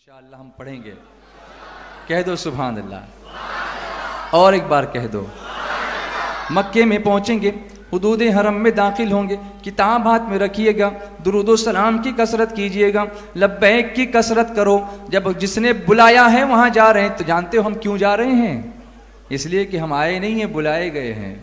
انشاءاللہ ہم پڑھیں گے. کہہ دو سبحان اللہ. اور ایک بار کہہ دو. مکے میں پہنچیں گے, حدود حرم میں داخل ہوں گے, کتاب ہاتھ میں رکھیے گا, درود و سلام کی کثرت کیجئے گا, لبیک کی کثرت کرو. جب جس نے بلایا ہے وہاں جا رہے ہیں, تو جانتے ہو ہم کیوں جا رہے ہیں؟ اس لیے کہ ہم آئے نہیں ہیں, بلائے گئے ہیں.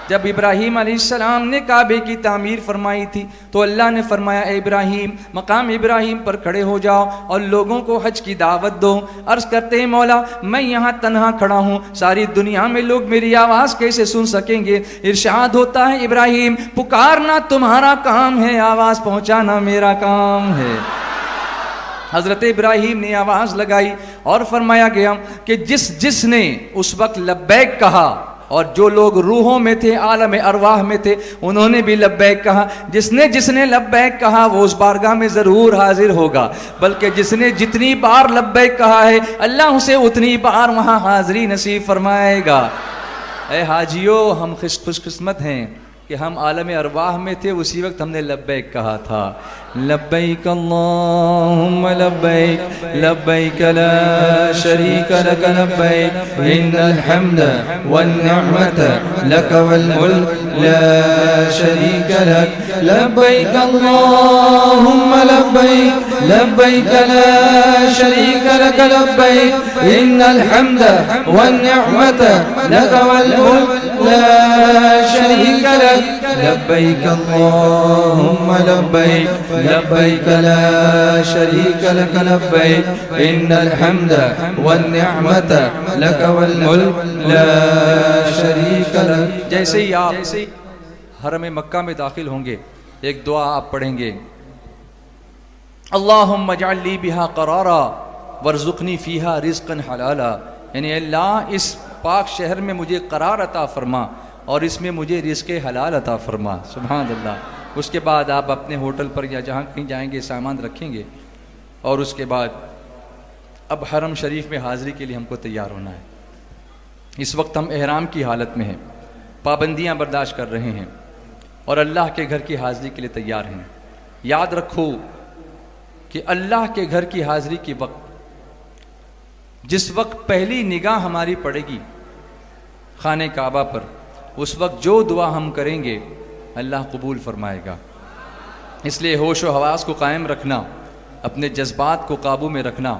جب ابراہیم علیہ السلام نے کعبے کی تعمیر فرمائی تھی تو اللہ نے فرمایا اے ابراہیم مقام ابراہیم پر کھڑے ہو جاؤ اور لوگوں کو حج کی دعوت دو. عرض کرتے ہیں مولا میں یہاں تنہا کھڑا ہوں, ساری دنیا میں لوگ میری آواز کیسے سن سکیں گے؟ ارشاد ہوتا ہے ابراہیم پکارنا تمہارا کام ہے, آواز پہنچانا میرا کام ہے. حضرت ابراہیم نے آواز لگائی اور فرمایا گیا کہ جس نے اس وقت لبیک کہا, اور جو لوگ روحوں میں تھے, عالم ارواح میں تھے, انہوں نے بھی لبیک کہا. جس نے لبیک کہا وہ اس بارگاہ میں ضرور حاضر ہوگا, بلکہ جس نے جتنی بار لبیک کہا ہے اللہ اسے اتنی بار وہاں حاضری نصیب فرمائے گا. اے حاجیو, ہم خوش قسمت ہیں کہ ہم عالم ارواح میں تھے, اسی وقت ہم نے لبیک کہا تھا. لبیک اللہم لبیک لبیک لا شریک لک لبیک ان الحمد والنعمت لک والملک لا شریک لک لبیک اللہم لبیک لبیک لا شریک لک لبیک ان الحمد والنعمت لک والملک لا شریک لک لبیک اللہم لبیک لبیک لا شریک لک لبیک ان الحمد والنعمت لک والملک لا شریک لک. جیسے ہی آپ حرم مکہ میں داخل ہوں گے ایک دعا آپ پڑھیں گے, اللہم اجعل لی بہا قرارا وارزقنی فیہا رزقا حلالا, یعنی اللہ اس پاک شہر میں مجھے قرار عطا فرما اور اس میں مجھے رزق حلال عطا فرما. سبحان اللہ. اس کے بعد آپ اپنے ہوٹل پر یا جہاں کہیں جائیں گے سامان رکھیں گے, اور اس کے بعد اب حرم شریف میں حاضری کے لیے ہم کو تیار ہونا ہے. اس وقت ہم احرام کی حالت میں ہیں, پابندیاں برداشت کر رہے ہیں اور اللہ کے گھر کی حاضری کے لیے تیار ہیں. یاد رکھو کہ اللہ کے گھر کی حاضری کے وقت جس وقت پہلی نگاہ ہماری پڑے گی خانہ کعبہ پر, اس وقت جو دعا ہم کریں گے اللہ قبول فرمائے گا. اس لیے ہوش و حواس کو قائم رکھنا, اپنے جذبات کو قابو میں رکھنا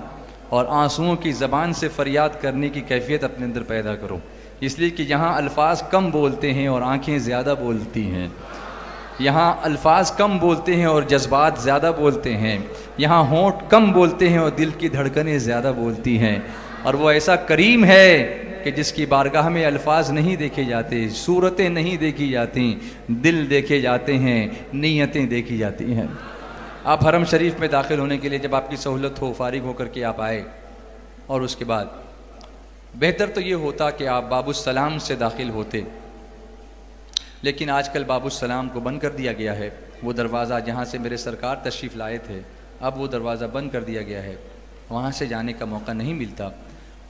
اور آنسوؤں کی زبان سے فریاد کرنے کی کیفیت اپنے اندر پیدا کرو. اس لیے کہ یہاں الفاظ کم بولتے ہیں اور آنکھیں زیادہ بولتی ہیں. یہاں الفاظ کم بولتے ہیں اور جذبات زیادہ بولتے ہیں. یہاں ہونٹ کم بولتے ہیں اور دل کی دھڑکنیں زیادہ بولتی ہیں. اور وہ ایسا کریم ہے کہ جس کی بارگاہ میں الفاظ نہیں دیکھے جاتے, صورتیں نہیں دیکھی جاتی, دل دیکھے جاتے ہیں, نیتیں دیکھی جاتی ہیں. آپ حرم شریف میں داخل ہونے کے لیے جب آپ کی سہولت ہو, فارغ ہو کر کے آپ آئے, اور اس کے بعد بہتر تو یہ ہوتا کہ آپ باب السلام سے داخل ہوتے, لیکن آج کل باب السلام کو بند کر دیا گیا ہے. وہ دروازہ جہاں سے میرے سرکار تشریف لائے تھے, اب وہ دروازہ بند کر دیا گیا ہے, وہاں سے جانے کا موقع نہیں ملتا.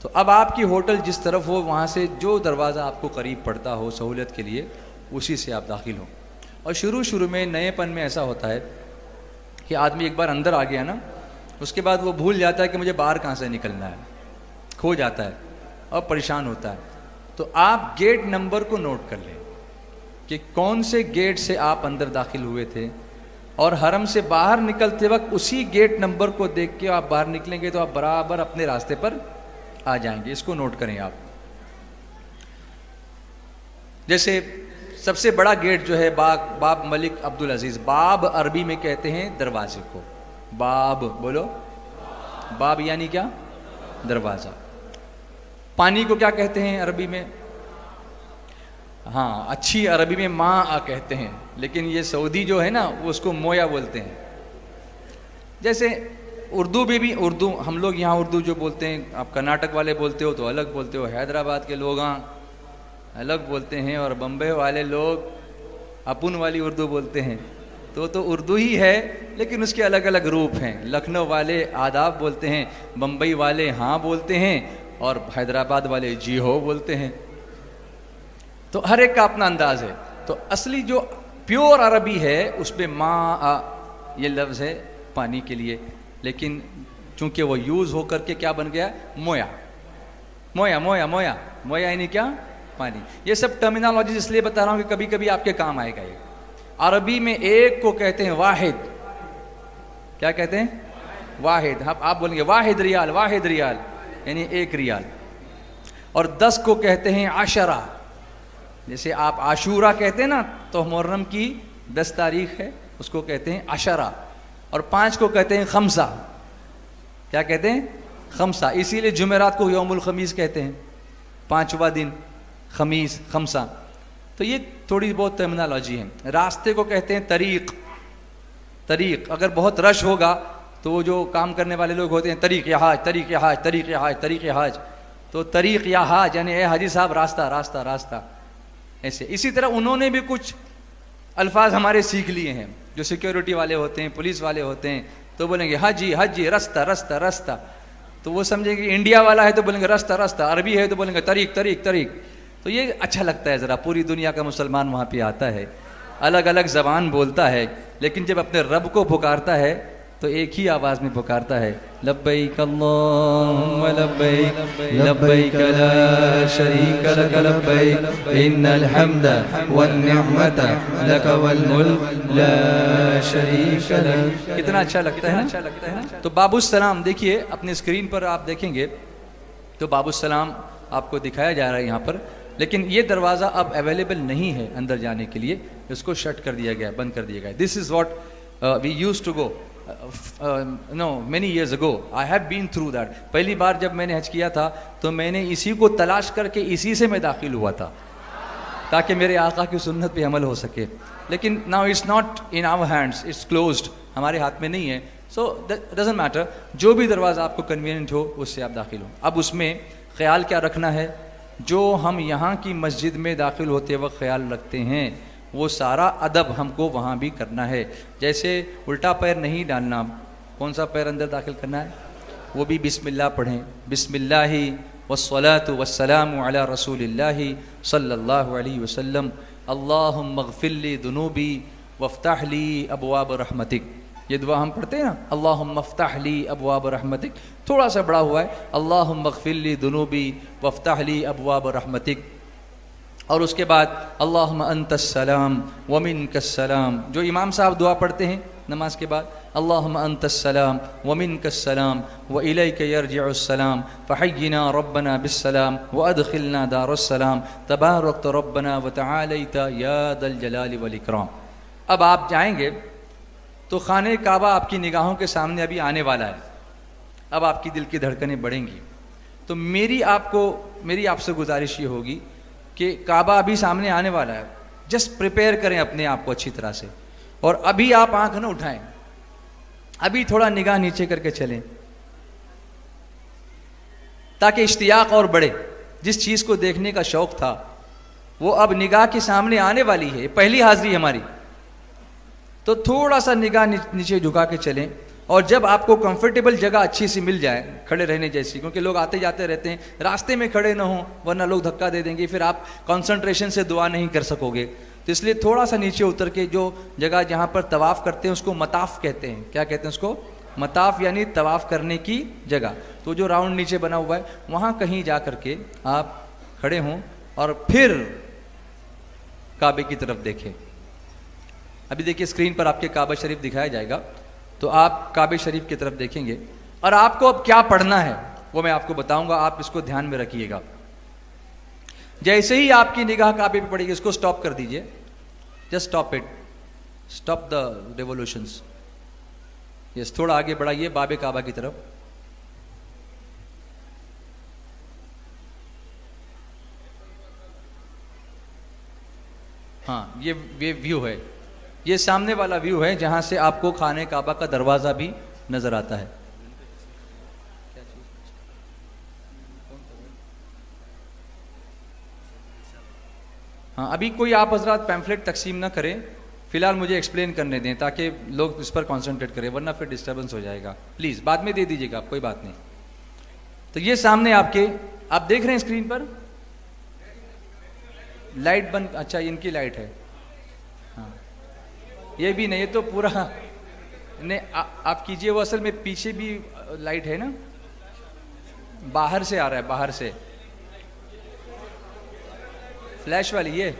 تو اب آپ کی ہوٹل جس طرف ہو, وہاں سے جو دروازہ آپ کو قریب پڑتا ہو سہولت کے لیے, اسی سے آپ داخل ہوں. اور شروع میں نئے پن میں ایسا ہوتا ہے کہ آدمی ایک بار اندر آ گیا نا, اس کے بعد وہ بھول جاتا ہے کہ مجھے باہر کہاں سے نکلنا ہے, کھو جاتا ہے اور پریشان ہوتا ہے. تو آپ گیٹ نمبر کو نوٹ کر لیں کہ کون سے گیٹ سے آپ اندر داخل ہوئے تھے, اور حرم سے باہر نکلتے وقت اسی گیٹ نمبر کو دیکھ کے آپ باہر نکلیں گے تو آپ برابر اپنے راستے پر آ جائیں گے. اس کو نوٹ کریں آپ. جیسے سب سے بڑا گیٹ جو ہے باب ملک عبدالعزیز, باب عربی میں کہتے ہیں دروازے کو. باب بولو, باب یعنی کیا؟ دروازہ. پانی کو کیا کہتے ہیں عربی میں؟ ہاں اچھی عربی میں ماء کہتے ہیں, لیکن یہ سعودی جو ہے نا وہ اس کو مویا بولتے ہیں. جیسے اردو میں بھی, اردو ہم لوگ یہاں اردو جو بولتے ہیں, آپ کرناٹک والے بولتے ہو تو الگ بولتے ہو, حیدرآباد کے لوگ ہاں الگ بولتے ہیں, اور بمبئی والے لوگ اپن والی اردو بولتے ہیں. تو اردو ہی ہے لیکن اس کے الگ الگ روپ ہیں. لکھنؤ والے آداب بولتے ہیں, بمبئی والے ہاں بولتے ہیں, اور حیدرآباد والے جی ہو بولتے ہیں. تو ہر ایک کا اپنا انداز ہے. تو اصلی جو پیور عربی ہے اس پہ ماء یہ لفظ ہے پانی کے لیے, لیکن چونکہ وہ یوز ہو کر کے کیا بن گیا؟ مویا. مویا مویا مویا مویا یعنی کیا؟ پانی. یہ سب ٹرمینالوجی اس لیے بتا رہا ہوں کہ کبھی کبھی آپ کے کام آئے گا. یہ عربی میں ایک کو کہتے ہیں واحد. کیا کہتے ہیں؟ واحد. آپ بولیں گے واحد ریال، واحد ریال یعنی ایک ریال. اور 10 کو کہتے ہیں عشرہ. جیسے آپ عاشورہ کہتے ہیں نا، تو محرم کی 10 تاریخ ہے، اس کو کہتے ہیں عشرہ. اور 5 کو کہتے ہیں خمسہ. کیا کہتے ہیں؟ خمسہ. اسی لیے جمعرات کو یوم الخمیس کہتے ہیں، 5واں دن خمیس، خمسہ. تو یہ تھوڑی بہت ٹرمینالوجی ہے. راستے کو کہتے ہیں طریق. طریق اگر بہت رش ہوگا تو وہ جو کام کرنے والے لوگ ہوتے ہیں، طریق یا حاج، طریق یا حاج، طریق یا حاج، طریق یا حاج. تو طریق یا حاج یعنی اے حاجی صاحب راستہ راستہ راستہ. ایسے اسی طرح انہوں نے بھی کچھ الفاظ ہمارے سیکھ لیے ہیں. جو سیکیورٹی والے ہوتے ہیں، پولیس والے ہوتے ہیں، تو بولیں گے حجی حجی، رستہ رستہ رستہ. تو وہ سمجھیں گے انڈیا والا ہے تو بولیں گے رستہ رستہ، عربی ہے تو بولیں گے طریق طریق طریق. تو یہ اچھا لگتا ہے ذرا، پوری دنیا کا مسلمان وہاں پہ آتا ہے، الگ الگ زبان بولتا ہے، لیکن جب اپنے رب کو پکارتا ہے تو ایک ہی آواز میں پکارتا ہے، لبیک اللہم لبیک لبیک لا شریک لک لبیک ان الحمد والنعمت لک والملک لا شریک لک. کتنا اچھا لگتا ہے نا. تو باب السلام دیکھیے اپنے اسکرین پر آپ دیکھیں گے تو باب السلام آپ کو دکھایا جا رہا ہے یہاں پر. لیکن یہ دروازہ اب اویلیبل نہیں ہے اندر جانے کے لیے، اس کو شٹ کر دیا گیا ہے، بند کر دیا گیا ہے. This is what we use to go no many years ago. I have been through that. پہلی بار جب میں نے حج کیا تھا تو میں نے اسی کو تلاش کر کے اسی سے میں داخل ہوا تھا تاکہ میرے آقا کی سنت پہ عمل ہو سکے. لیکن now it's not in our hands, it's closed. ہمارے ہاتھ میں نہیں ہے. so that doesn't matter. جو بھی دروازہ آپ کو کنوینئنٹ ہو اس سے آپ داخل ہو. اب اس میں خیال کیا رکھنا ہے؟ جو ہم یہاں کی مسجد میں داخل ہوتے وقت خیال رکھتے ہیں وہ سارا ادب ہم کو وہاں بھی کرنا ہے. جیسے الٹا پیر نہیں ڈالنا. کون سا پیر اندر داخل کرنا ہے؟ وہ بھی بسم اللہ پڑھیں. بسم اللہ والصلاۃ والسلام علی رسول اللہ صلی اللہ علیہ وسلم. اللہم اغفر لی ذنوبی وافتح لی ابواب رحمتک. یہ دعا ہم پڑھتے ہیں نا، اللہم افتح لی ابواب رحمتک. تھوڑا سا بڑا ہوا ہے، اللہم اغفر لی ذنوبی وافتح لی ابواب رحمتک. اور اس کے بعد اللہم انت السلام ومنک السلام. جو امام صاحب دعا پڑھتے ہیں نماز کے بعد، اللہم انت السلام ومنک السلام والیک یرجع السلام فحینا ربنا بالسلام وادخلنا دار السلام تبارکت ربنا وتعالیت یا ذا الجلال والاکرام. اب آپ جائیں گے تو خانہ کعبہ آپ کی نگاہوں کے سامنے ابھی آنے والا ہے. اب آپ کی دل کی دھڑکنیں بڑھیں گی. تو میری آپ سے گزارش یہ ہوگی کہ کعبہ ابھی سامنے آنے والا ہے. جسٹ پریپیئر کریں اپنے آپ کو اچھی طرح سے. اور ابھی آپ آنکھ نہ اٹھائیں، ابھی تھوڑا نگاہ نیچے کر کے چلیں تاکہ اشتیاق اور بڑھے. جس چیز کو دیکھنے کا شوق تھا وہ اب نگاہ کے سامنے آنے والی ہے. پہلی حاضری ہماری. تو تھوڑا سا نگاہ نیچے جھکا کے چلیں. اور جب آپ کو کمفرٹیبل جگہ اچھی سی مل جائے کھڑے رہنے جیسی، کیونکہ لوگ آتے جاتے رہتے ہیں، راستے میں کھڑے نہ ہوں ورنہ لوگ دھکا دے دیں گے، پھر آپ کنسنٹریشن سے دعا نہیں کر سکو گے. تو اس لیے تھوڑا سا نیچے اتر کے جو جگہ جہاں پر طواف کرتے ہیں اس کو مطاف کہتے ہیں. کیا کہتے ہیں اس کو؟ مطاف یعنی طواف کرنے کی جگہ. تو جو راؤنڈ نیچے بنا ہوا ہے وہاں کہیں جا کر کے آپ کھڑے ہوں اور پھر کعبے کی طرف دیکھیں. ابھی دیکھیے اسکرین پر آپ کے کعبہ شریف دکھایا جائے گا. تو آپ کعبہ شریف کی طرف دیکھیں گے اور آپ کو اب کیا پڑھنا ہے وہ میں آپ کو بتاؤں گا. آپ اس کو دھیان میں رکھیے گا. جیسے ہی آپ کی نگاہ کعبے پہ پڑے گی اس کو سٹاپ کر دیجئے. Just stop it. Stop the revolutions. Yes, تھوڑا آگے بڑھائیے باب کعبہ کی طرف. ہاں یہ ویو ہے، یہ سامنے والا ویو ہے جہاں سے آپ کو خانہ کعبہ کا دروازہ بھی نظر آتا ہے. ہاں ابھی کوئی آپ حضرات پیمفلیٹ تقسیم نہ کریں، فی الحال مجھے ایکسپلین کرنے دیں تاکہ لوگ اس پر کانسنٹریٹ کریں، ورنہ پھر ڈسٹربنس ہو جائے گا. پلیز بعد میں دے دیجیے گا آپ، کوئی بات نہیں. تو یہ سامنے آپ کے، آپ دیکھ رہے ہیں اسکرین پر لائٹ بند. اچھا ان کی لائٹ ہے. ہاں یہ بھی نہیں، یہ تو پورا نہیں. آپ کیجئے، وہ اصل میں پیچھے بھی لائٹ ہے نا, باہر سے آ رہا ہے, باہر سے فلیش والی یہ,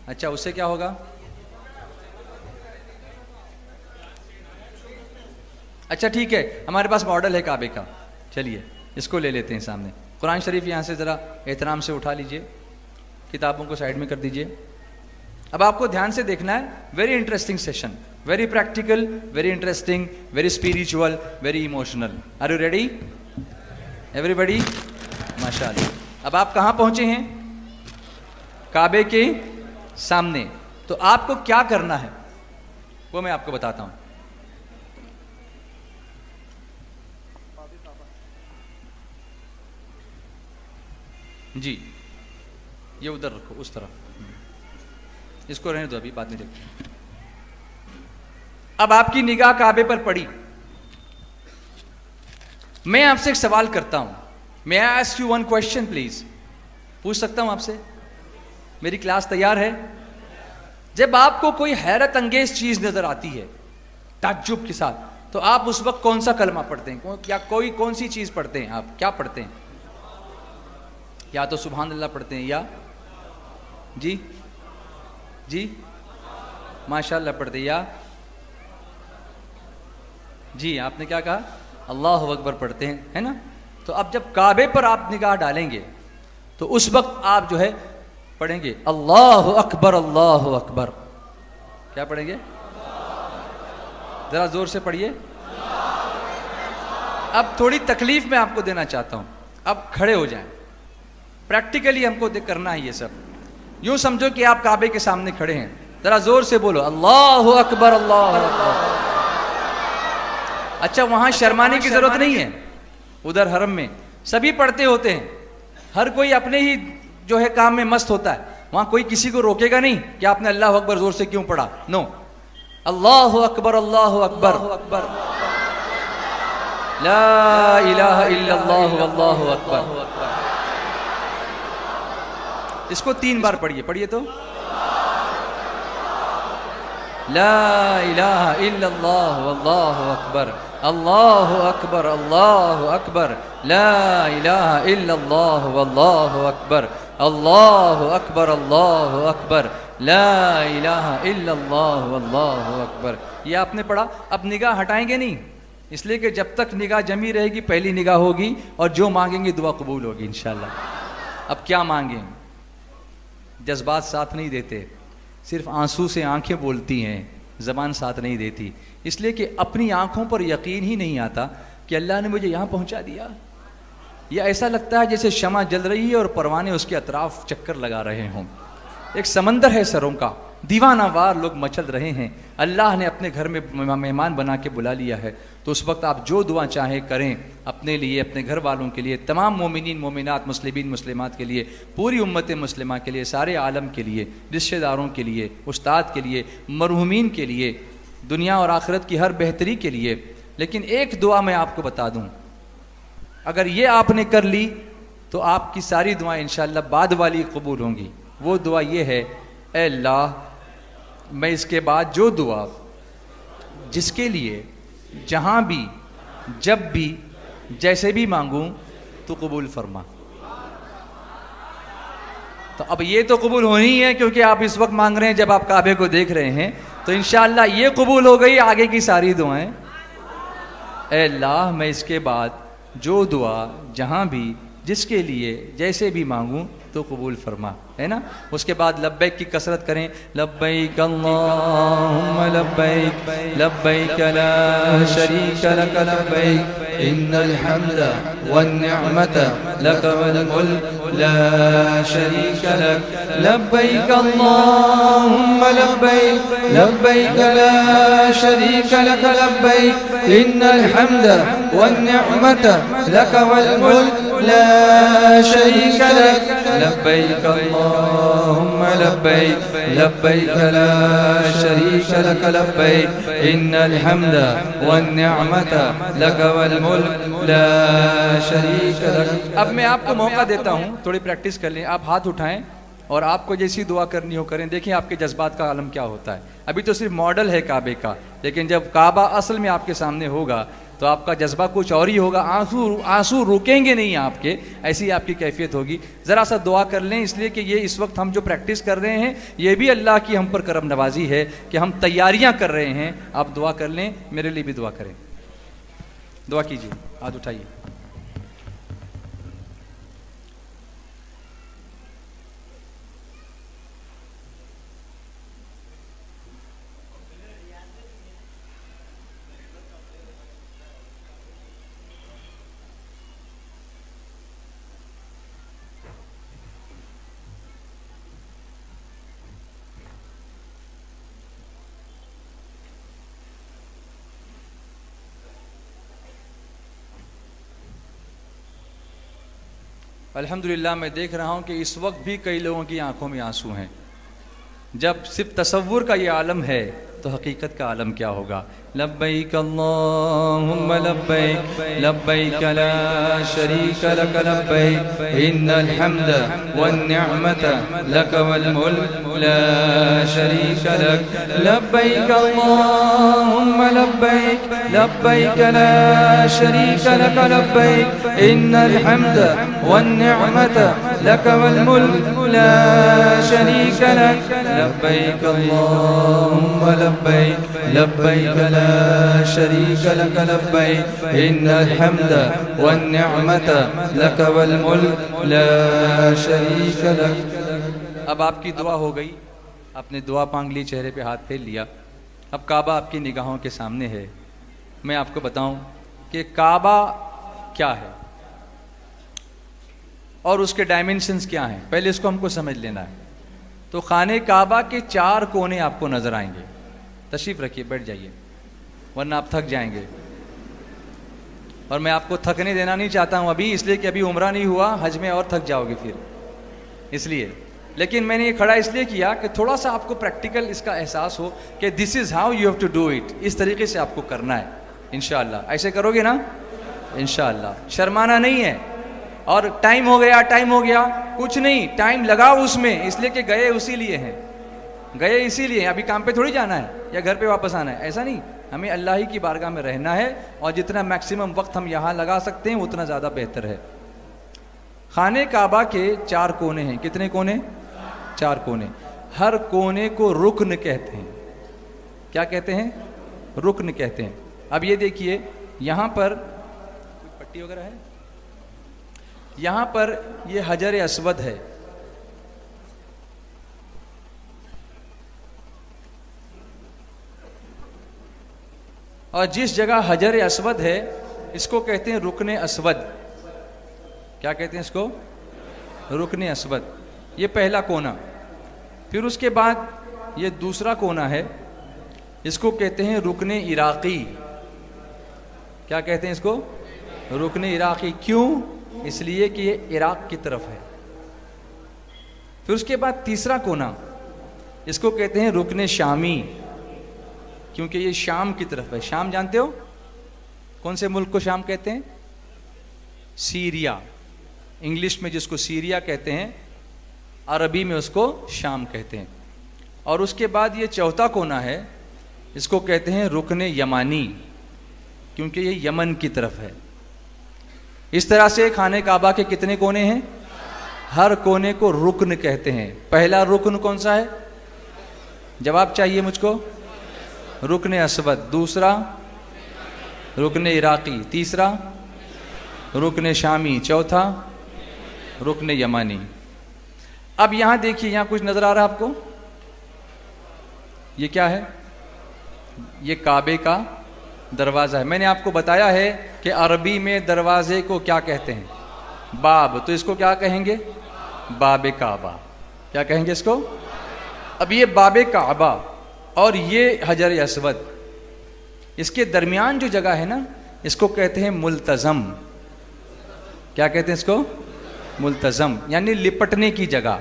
اچھا اس سے کیا ہوگا؟ اچھا ٹھیک ہے, ہمارے پاس ماڈل ہے کعبے کا, چلیے اس کو لے لیتے ہیں سامنے. قرآن شریف یہاں سے ذرا احترام سے اٹھا لیجئے, کتابوں کو سائڈ میں کر دیجئے. اب آپ کو دھیان سے دیکھنا ہے, very interesting session, very practical, very interesting, very spiritual, very emotional. Are you ready everybody? ماشاء اللہ. اب آپ کہاں پہنچے ہیں؟ کعبے کے سامنے. تو آپ کو کیا کرنا ہے وہ میں آپ کو بتاتا ہوں. جی یہ ادھر رکھو, اس طرف, اس کو رہنے دو ابھی, بعد میں دیکھتے. اب آپ کی نگاہ کعبے پر پڑی. میں آپ سے ایک سوال کرتا ہوں. میں ask you one question please. پوچھ سکتا ہوں آپ سے؟ میری کلاس تیار ہے؟ جب آپ کو کوئی حیرت انگیز چیز نظر آتی ہے تعجب کے ساتھ, تو آپ اس وقت کون سا کلمہ پڑھتے ہیں, یا کوئی کون سی چیز پڑھتے ہیں؟ آپ کیا پڑھتے ہیں؟ یا تو سبحان اللہ پڑھتے ہیں, یا جی ماشاء اللہ پڑھتے ہیں, یا جی آپ نے کیا کہا؟ اللہ اکبر پڑھتے ہیں, ہے نا. تو اب جب کعبے پر آپ نگاہ ڈالیں گے تو اس وقت آپ جو ہے پڑھیں گے اللہ اکبر, اللہ اکبر. کیا پڑھیں گے؟ ذرا زور سے پڑھیے. اب تھوڑی تکلیف میں آپ کو دینا چاہتا ہوں, اب کھڑے ہو جائیں. پریکٹیکلی ہم کو کرنا ہے یہ سب. یوں سمجھو کہ آپ کعبے کے سامنے کھڑے ہیں, ذرا زور سے بولو اللہ اکبر, اللہ اکبر. اچھا وہاں شرمانے کی ضرورت نہیں ہے, ادھر حرم میں سبھی پڑھتے ہوتے ہیں, ہر کوئی اپنے ہی جو ہے کام میں مست ہوتا ہے. وہاں کوئی کسی کو روکے گا نہیں کہ آپ نے اللہ اکبر زور سے کیوں پڑھا. نو, اللہ اکبر, اللہ اکبر, لا الہ الا اللہ واللہ اکبر. اس کو 3 بار پڑھیے, پڑھیے تو. لا الہ الا اللہ واللہ اکبر, اللہ اکبر, اللہ اکبر, لا الہ الا اللہ واللہ اکبر, اللہ اکبر, اللہ اکبر, لا الہ الا اللہ واللہ اکبر. یہ آپ نے پڑھا. اب نگاہ ہٹائیں گے نہیں, اس لیے کہ جب تک نگاہ جمی رہے گی پہلی نگاہ ہوگی, اور جو مانگیں گے دعا قبول ہوگی انشاءاللہ. اب کیا مانگیں؟ جذبات ساتھ نہیں دیتے, صرف آنسو سے آنکھیں بولتی ہیں, زبان ساتھ نہیں دیتی. اس لیے کہ اپنی آنکھوں پر یقین ہی نہیں آتا کہ اللہ نے مجھے یہاں پہنچا دیا. یہ ایسا لگتا ہے جیسے شمع جل رہی ہے اور پروانے اس کے اطراف چکر لگا رہے ہوں. ایک سمندر ہے سروں کا, دیوانہ وار لوگ مچل رہے ہیں. اللہ نے اپنے گھر میں مہمان بنا کے بلا لیا ہے. تو اس وقت آپ جو دعا چاہیں کریں, اپنے لیے, اپنے گھر والوں کے لیے, تمام مومنین مومنات, مسلمین مسلمات کے لیے, پوری امت مسلمہ کے لیے, سارے عالم کے لیے, رشتہ داروں کے لیے, استاد کے لیے, مرحومین کے لیے, دنیا اور آخرت کی ہر بہتری کے لیے. لیکن ایک دعا میں آپ کو بتا دوں, اگر یہ آپ نے کر لی تو آپ کی ساری دعائیں انشاءاللہ بعد والی قبول ہوں گی. وہ دعا یہ ہے, اے اللہ میں اس کے بعد جو دعا جس کے لیے جہاں بھی, جب بھی, جیسے بھی مانگوں تو قبول فرما. تو اب یہ تو قبول ہونی ہے کیونکہ آپ اس وقت مانگ رہے ہیں جب آپ کعبے کو دیکھ رہے ہیں, تو انشاءاللہ یہ قبول ہو گئی. آگے کی ساری دعائیں, اے اللہ میں اس کے بعد جو دعا جہاں بھی, جس کے لیے, جیسے بھی مانگوں تو قبول فرما, ہے نا. اس کے بعد لبیک کی کثرت کریں. لبیک اللہم لبیک, لبیک لا شریک لک لبیک, ان الحمد والنعمت لک والملک لا شریک لک. لبیک اللہم لبیک, لبیک لا شریک لک لبیک, ان الحمد والنعمت لک والملک لا شریک لک. لبیک اللہم لبیک, لبیک لا شریک لک لبیک, ان الحمد والنعمت لک والملک لا شریک لک. اب میں آپ کو موقع دیتا ہوں, تھوڑی پریکٹس کر لیں. آپ ہاتھ اٹھائیں اور آپ کو جیسی دعا کرنی ہو کریں. دیکھیں آپ کے جذبات کا عالم کیا ہوتا ہے. ابھی تو صرف ماڈل ہے کعبے کا، لیکن جب کعبہ اصل میں آپ کے سامنے ہوگا تو آپ کا جذبہ کچھ اور ہی ہوگا. آنسو رکیں گے نہیں آپ کے، ایسی آپ کی کیفیت ہوگی. ذرا سا دعا کر لیں، اس لیے کہ یہ اس وقت ہم جو پریکٹس کر رہے ہیں یہ بھی اللہ کی ہم پر کرم نوازی ہے کہ ہم تیاریاں کر رہے ہیں. آپ دعا کر لیں، میرے لیے بھی دعا کریں. دعا کیجیے، ہاتھ اٹھائیے. الحمدللہ میں دیکھ رہا ہوں کہ اس وقت بھی کئی لوگوں کی آنکھوں میں آنسو ہیں. جب صرف تصور کا یہ عالم ہے تو حقیقت کا عالم کیا ہوگا. لبیک اللہم لبیک لبیک لا شریک لک لبیک ان الحمد والنعمت لک والملک لا شریک لک لبیک اللہم لبیک لبیک لا شریک لک لبیک ان الحمد والنعمت لک والملک لا شریک لک لبیک اللہم لبیک لبیک لا شریک لک لبیک ان الحمد والنعمت لک والملک لا شریک لک. اب آپ کی دعا ہو گئی، آپ نے دعا مانگ لی، چہرے پہ ہاتھ پھیر لیا. اب کعبہ آپ کی نگاہوں کے سامنے ہے. میں آپ کو بتاؤں کہ کعبہ کیا ہے اور اس کے ڈائمنشنز کیا ہیں. پہلے اس کو ہم کو سمجھ لینا ہے. تو خانہ کعبہ کے 4 کونے آپ کو نظر آئیں گے. تشریف رکھیے، بیٹھ جائیے ورنہ آپ تھک جائیں گے. اور میں آپ کو تھکنے دینا نہیں چاہتا ہوں ابھی، اس لیے کہ ابھی عمرہ نہیں ہوا، حج میں اور تھک جاؤ گے پھر، اس لیے. لیکن میں نے یہ کھڑا اس لیے کیا کہ تھوڑا سا آپ کو پریکٹیکل اس کا احساس ہو کہ this is how you have to do it. اس طریقے سے آپ کو کرنا ہے انشاءاللہ. ایسے کرو گے نا انشاءاللہ. شرمانا نہیں ہے. اور ٹائم ہو گیا کچھ نہیں، ٹائم لگاؤ اس میں، اس لیے کہ گئے اسی لیے ہیں، گئے اسی لیے. ابھی کام پہ تھوڑی جانا ہے یا گھر پہ واپس آنا ہے، ایسا نہیں. ہمیں اللہ ہی کی بارگاہ میں رہنا ہے، اور جتنا میکسیمم وقت ہم یہاں لگا سکتے ہیں اتنا زیادہ بہتر ہے. خانہ کعبہ کے 4 کونے ہیں. کتنے کونے؟ 4 کونے. ہر کونے کو رکن کہتے ہیں. کیا کہتے ہیں؟ رکن کہتے ہیں. اب یہ دیکھیے، یہاں پر پٹی وغیرہ ہے، یہاں پر یہ حجر اسود ہے. اور جس جگہ حجر اسود ہے اس کو کہتے ہیں رکن اسود. کیا کہتے ہیں اس کو؟ رکن اسود. یہ پہلا کونا. پھر اس کے بعد یہ دوسرا کونا ہے، اس کو کہتے ہیں رکن عراقی. کیا کہتے ہیں اس کو؟ رکن عراقی. کیوں؟ اس لیے کہ یہ عراق کی طرف ہے. پھر اس کے بعد تیسرا کونا، اس کو کہتے ہیں رکن شامی، کیونکہ یہ شام کی طرف ہے. شام جانتے ہو؟ کون سے ملک کو شام کہتے ہیں؟ سیریا. انگلش میں جس کو سیریا کہتے ہیں، عربی میں اس کو شام کہتے ہیں. اور اس کے بعد یہ چوتھا کونا ہے، اس کو کہتے ہیں رکن یمانی، کیونکہ یہ یمن کی طرف ہے. اس طرح سے خانہ کعبہ کے کتنے کونے ہیں؟ ہر کونے کو رکن کہتے ہیں. پہلا رکن کون سا ہے؟ جواب چاہیے مجھ کو. رکن اسود. دوسرا رکن عراقی. تیسرا رکن شامی. چوتھا رکن یمانی. اب یہاں دیکھیے، یہاں کچھ نظر آ رہا ہے آپ کو؟ یہ کیا ہے؟ یہ کعبے کا دروازہ ہے. میں نے آپ کو بتایا ہے کہ عربی میں دروازے کو کیا کہتے ہیں؟ باب. تو اس کو کیا کہیں گے؟ باب کعبہ. کیا کہیں گے اس کو؟ اب یہ باب کعبہ اور یہ حجر اسود، اس کے درمیان جو جگہ ہے نا، اس کو کہتے ہیں ملتزم. کیا کہتے ہیں اس کو؟ ملتزم، یعنی لپٹنے کی جگہ.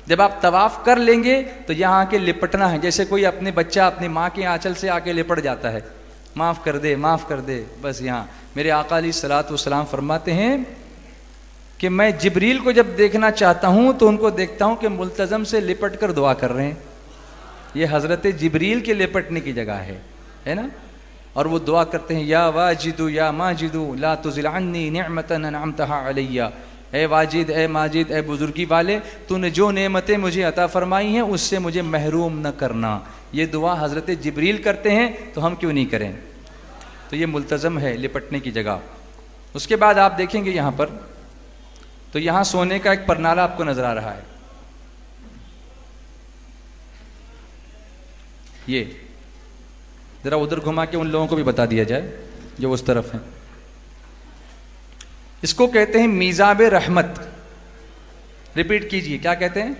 جب آپ طواف کر لیں گے تو یہاں آ کے لپٹنا ہے. جیسے کوئی اپنے بچہ اپنی ماں کے آنچل سے آ کے لپٹ جاتا ہے، معاف کر دے معاف کر دے، بس. یہاں میرے آقا علیہ الصلوۃ والسلام فرماتے ہیں کہ میں جبریل کو جب دیکھنا چاہتا ہوں تو ان کو دیکھتا ہوں کہ ملتزم سے لپٹ کر دعا کر رہے ہیں. یہ حضرت جبریل کے لپٹنے کی جگہ ہے نا. اور وہ دعا کرتے ہیں یا واجد یا ماجد لا تزل عنی نعمتا انعمتها علی. اے واجد، اے ماجد، اے بزرگی والے، تو نے جو نعمتیں مجھے عطا فرمائی ہیں اس سے مجھے محروم نہ کرنا. یہ دعا حضرت جبریل کرتے ہیں تو ہم کیوں نہیں کریں؟ تو یہ ملتزم ہے لپٹنے کی جگہ. اس کے بعد آپ دیکھیں گے یہاں پر، تو یہاں سونے کا ایک پرنالہ آپ کو نظر آ رہا ہے. یہ ذرا ادھر گھما کے ان لوگوں کو بھی بتا دیا جائے جو اس طرف ہیں. اس کو کہتے ہیں میزاب رحمت. ریپیٹ کیجئے، کیا کہتے ہیں؟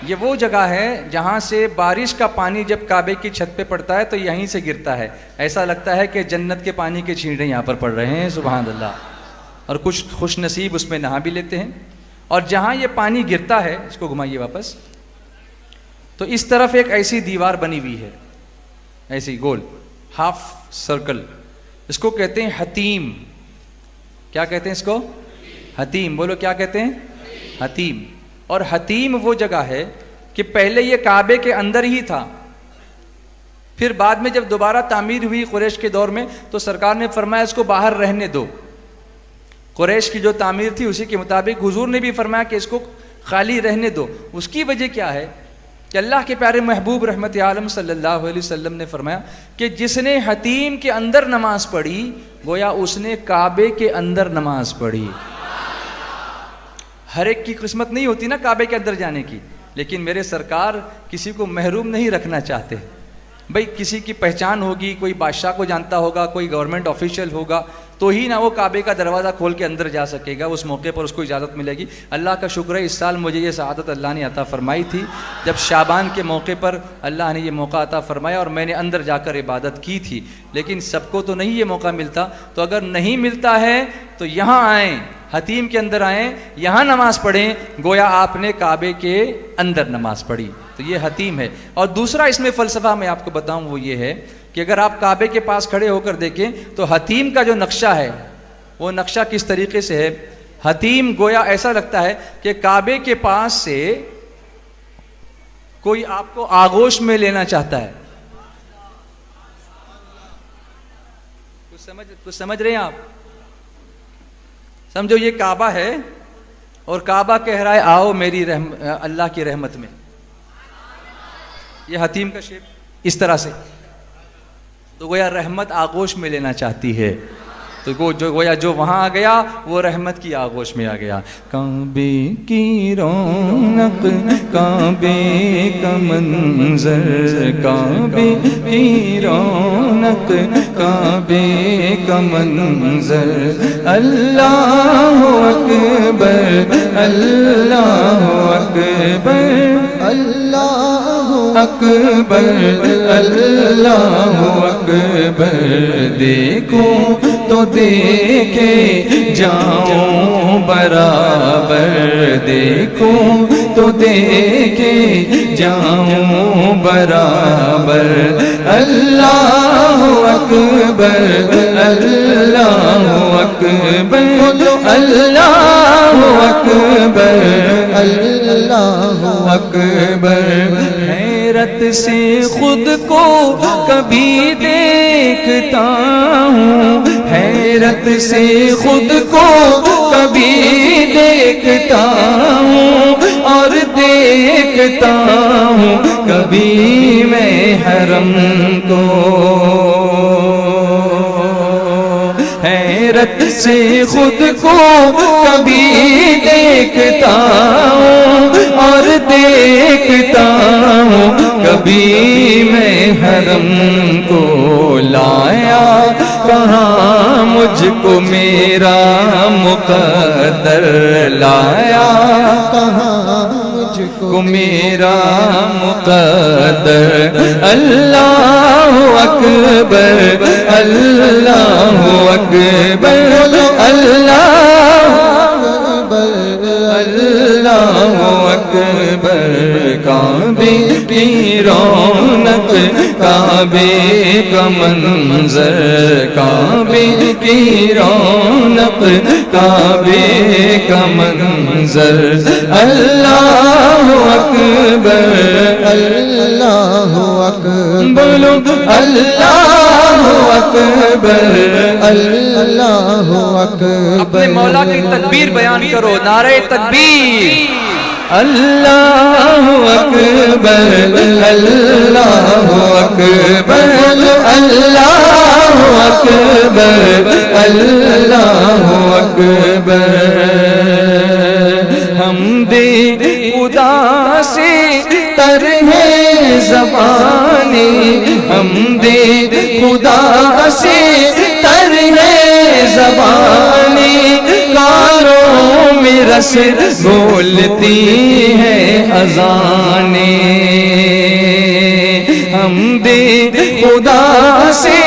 یہ وہ جگہ ہے جہاں سے بارش کا پانی جب کعبے کی چھت پہ پڑتا ہے تو یہیں سے گرتا ہے. ایسا لگتا ہے کہ جنت کے پانی کے چھینٹے یہاں پر پڑ رہے ہیں. سبحان اللہ. اور کچھ خوش نصیب اس میں نہا بھی لیتے ہیں. اور جہاں یہ پانی گرتا ہے، اس کو گھمائیے واپس، تو اس طرف ایک ایسی دیوار بنی ہوئی ہے، ایسی گول ہاف سرکل. اس کو کہتے ہیں حتیم. کیا کہتے ہیں اس کو؟ حتیم. بولو کیا کہتے ہیں؟ حتیم. اور حتیم وہ جگہ ہے کہ پہلے یہ کعبے کے اندر ہی تھا، پھر بعد میں جب دوبارہ تعمیر ہوئی قریش کے دور میں تو سرکار نے فرمایا اس کو باہر رہنے دو. قریش کی جو تعمیر تھی اسی کے مطابق حضور نے بھی فرمایا کہ اس کو خالی رہنے دو. اس کی وجہ کیا ہے کہ اللہ کے پیارے محبوب رحمت عالم صلی اللہ علیہ وسلم نے فرمایا کہ جس نے حتیم کے اندر نماز پڑھی گویا اس نے کعبے کے اندر نماز پڑھی. ہر ایک کی قسمت نہیں ہوتی نا کعبے کے اندر جانے کی، لیکن میرے سرکار کسی کو محروم نہیں رکھنا چاہتے. بھئی کسی کی پہچان ہوگی، کوئی بادشاہ کو جانتا ہوگا، کوئی گورنمنٹ آفیشیل ہوگا تو ہی نہ وہ کعبے کا دروازہ کھول کے اندر جا سکے گا، اس موقع پر اس کو اجازت ملے گی. اللہ کا شکر ہے اس سال مجھے یہ سعادت اللہ نے عطا فرمائی تھی جب شعبان کے موقع پر اللہ نے یہ موقع عطا فرمایا اور میں نے اندر جا کر عبادت کی تھی. لیکن سب کو تو نہیں یہ موقع ملتا، تو اگر نہیں ملتا ہے تو یہاں آئیں، حتیم کے اندر آئیں، یہاں نماز پڑھیں، گویا آپ نے کعبے کے اندر نماز پڑھی. تو یہ حتیم ہے. اور دوسرا اس میں فلسفہ میں آپ کو بتاؤں وہ یہ ہے کہ اگر آپ کعبے کے پاس کھڑے ہو کر دیکھیں تو حتیم کا جو نقشہ ہے وہ نقشہ کس طریقے سے ہے. حتیم گویا ایسا لگتا ہے کہ کعبے کے پاس سے کوئی آپ کو آغوش میں لینا چاہتا ہے. کچھ سمجھ رہے ہیں آپ؟ سمجھو یہ کعبہ ہے اور کعبہ کہہ رہا ہے آؤ میری اللہ کی رحمت میں. یہ حتیم کا شیپ اس طرح سے، تو گویا رحمت آغوش میں لینا چاہتی ہے. تو گویا جو وہاں آ گیا وہ رحمت کی آغوش میں آ گیا. کعبے کی رونق، کعبے کا منظر، کعبے کی رونق، کعبے کا منظر. اللہ اکبر، اللہ اکبر، اللہ اکبر، اللہ اکبر. دیکھو تو دیکھے جاؤں برابر، دیکھو تو دیکھے جاؤں برابر. اللہ اکبر، اللہ اکبر، اللہ اکبر، اللہ اکبر. حیرت سے خود کو کبھی دیکھتا ہوں، حیرت سے خود کو کبھی دیکھتا ہوں، اور دیکھتا ہوں کبھی میں حرم کو. حیرت سے خود کو کبھی دیکھتا ہوں اور دیکھتا ہوں کبھی میں حرم کو. لایا کہاں مجھ کو میرا مقدر، لایا کہاں مجھ کو میرا مقدر. اللہ اکبر، اللہ اکبر، اللہ اکبر، اللہ اکبر. کعبے کی رونق، کعبے کا منظر، کعبے کی رونق، کعبے کا منظر، اللہ اکبر اللہ اکبر، بولو اللہ اکبر، اللہ اکبر، اپنے مولا کی تکبیر بیان کرو، نعرہ تکبیر، اللہ اکبر اللہ اکبر اللہ اکبر اللہ اکبر، حمد خدا سے تر ہے زبانی، حمد خدا سے تر ہے زبانی، کانوں میں رس بولتی ہے اذانیں، حمد خدا سے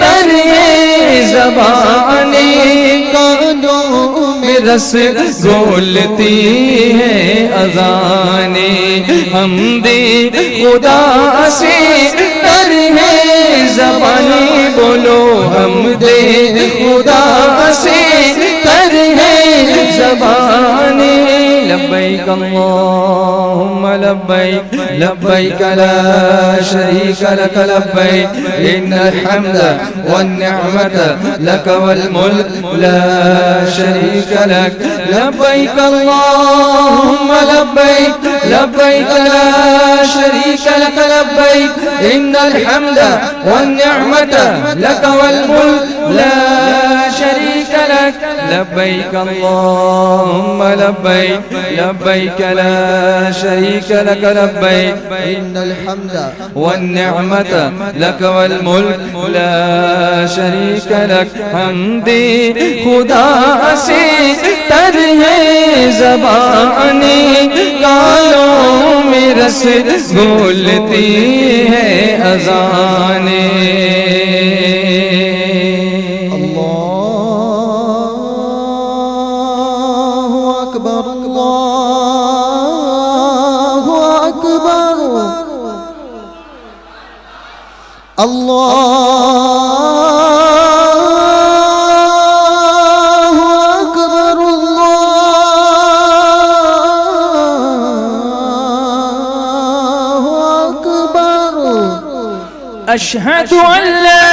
تر ہے زبانی، کانوں میں رس بولتی ہے اذانیں، حمد خدا سے تر ہے زبانی، بولو حمد خدا سے تر ہے زبانی، لبیک اللہم لبیک لبیک لا شریک لک لبیک ان الحمد والنعمت لک والملک لا شریک لک، لبیک اللہم لبیک لبیک لا شریک لک لبیک ان الحمد والنعمت لک والملک لا شریک لک، لبیک اللہم لبیک لبیک لا شریک لک لبیک ان الحمد والنعمت لک والملک لا شریک لک، حمد خدا سے تر ہے زبانی، کانوں میں رس بولتی ہے اذانیں، أشهد أن لا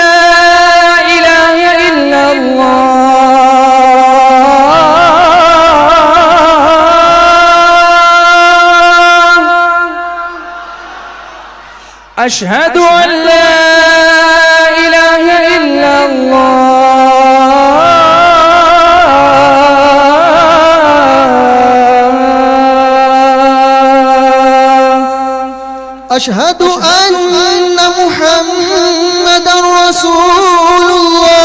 إله إلا الله، أشهد أن لا إله إلا الله، أشهد أن محمد رسول الله،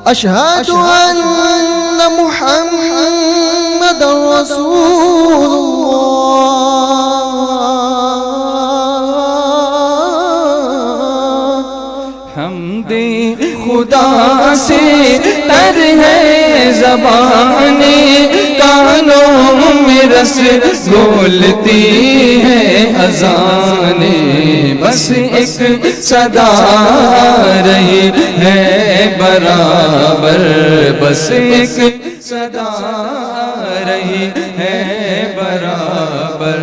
أشهد أن محمد رسول الله، حمد خدا سے تر ہے زبانی، کانوں میں رس بولتی ہے اذانیں، بس ایک صدا رہی ہے برابر، بس ایک صدا رہی ہے برابر،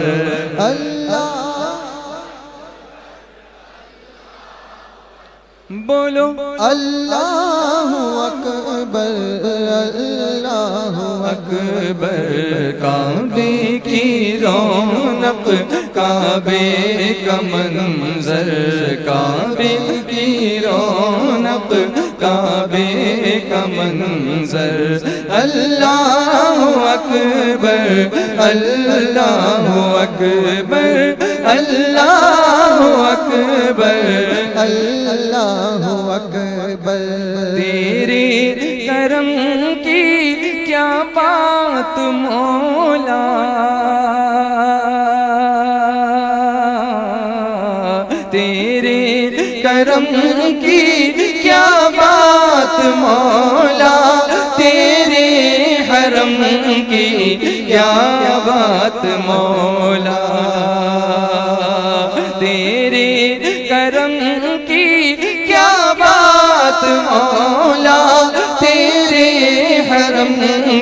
بولو اللہ اکبر اللہ اکبر، کعبے کی رونق، کعبے کا منظر، کعبے کی رونق، کعبے کا منظر، اللہ اکبر اللہ اکبر اللہ اکبر اللہ اکبر، تیرے کرم کی کیا بات مولا، تیرے کرم کی کیا بات مولا، تیرے حرم کی کیا بات مولا، تیرے کرم کی کیا بات مولا، تیرے حرم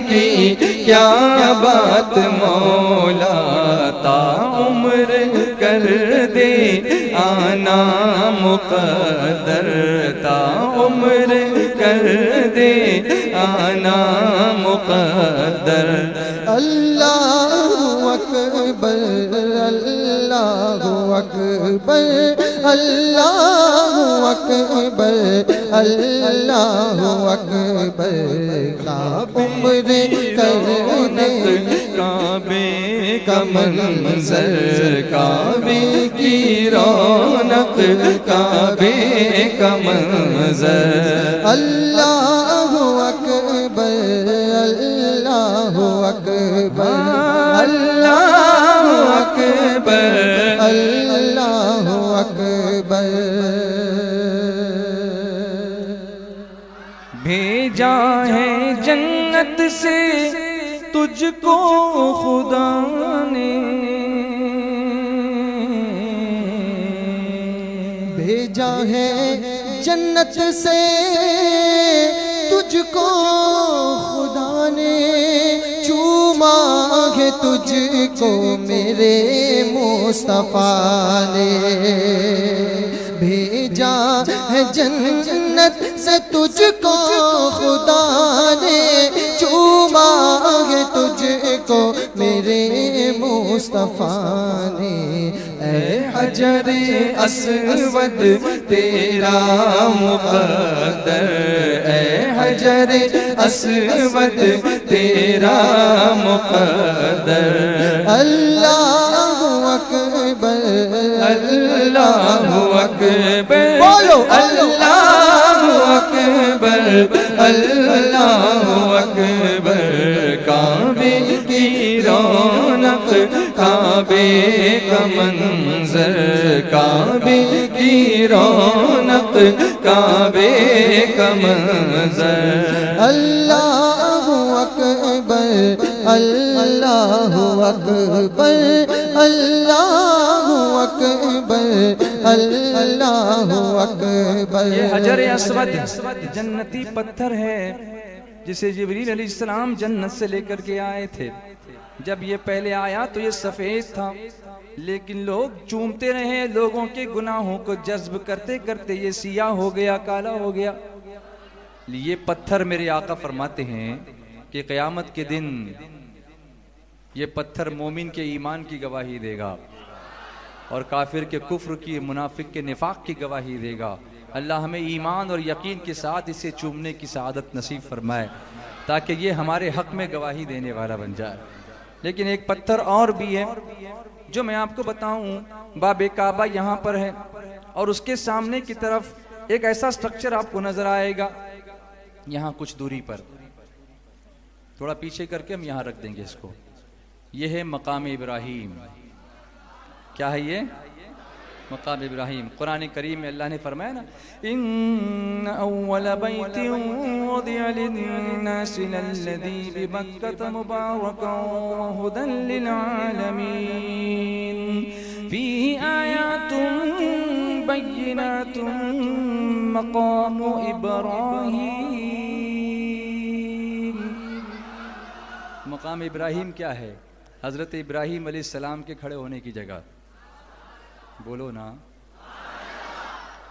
کی کیا بات مولا، تا عمر کر دے آنا مقدر، تا عمر کر دے آنا مقدر۔ اللہ اکبر اللہ اکبر اللہ اکبر اللہ اکبر، عمر کرنے کعبے کا منظر، کعبے کی رونق، کعبے کا منظر۔ اللہ اکبر اللہ اکبر اللہ اکبر اللہ اکبر۔ بھیجا ہے جنت سے تجھ کو خدا نے، بھیجا ہے جنت سے تجھ کو خدا نے، چوما ہے تجھ کو میرے مصطفیٰ نے، بھیجا ہے جنت سے تجھ کو خدا نے، چوما ہے تجھ کو میرے مصطفیٰ نے، اے حجر اسود تیرا مقدر، اے حجر اسود تیرا مقدر۔ اللہ اکبر اللہ اکبر بولو اللہ اکبر اللہ اکبر، کعبے کی رونق، کعبے کا منظر، کعبے کی رونق، کعبے کا منظر۔ اللہ اکبر اللہ اکبر اللہ اکبر اللہ اکبر۔ یہ حجر اسود جنتی پتھر ہے جسے جبریل علیہ السلام جنت سے لے کر کے آئے تھے۔ جب یہ پہلے آیا تو یہ سفید تھا، لیکن لوگ چومتے رہے، لوگوں کے گناہوں کو جذب کرتے کرتے یہ سیاہ ہو گیا، کالا ہو گیا۔ یہ پتھر میرے آقا فرماتے ہیں کہ قیامت کے دن یہ پتھر مومن کے ایمان کی گواہی دے گا، اور کافر کے کفر کی، منافق کے نفاق کی گواہی دے گا۔ اللہ ہمیں ایمان اور یقین کے ساتھ اسے چومنے کی سعادت نصیب فرمائے، تاکہ یہ ہمارے حق میں گواہی دینے والا بن جائے۔ لیکن ایک پتھر اور بھی ہے جو میں آپ کو بتاؤں، باب کعبہ یہاں پر ہے، اور اس کے سامنے کی طرف ایک ایسا سٹرکچر آپ کو نظر آئے گا، یہاں کچھ دوری پر، تھوڑا پیچھے کر کے ہم یہاں رکھ دیں گے اس کو۔ یہ ہے مقام ابراہیم۔ کیا ہے یہ؟ مقام ابراہیم۔ قرآن کریم میں اللہ نے فرمایا نا، ان اول بیت وضع للناس للذی ببکۃ مبارکا وہدی للعالمین فیہ آیات بینات مقام ابراہیم۔ مقام ابراہیم کیا ہے؟ حضرت ابراہیم علیہ السلام کے کھڑے ہونے کی جگہ۔ بولو نا،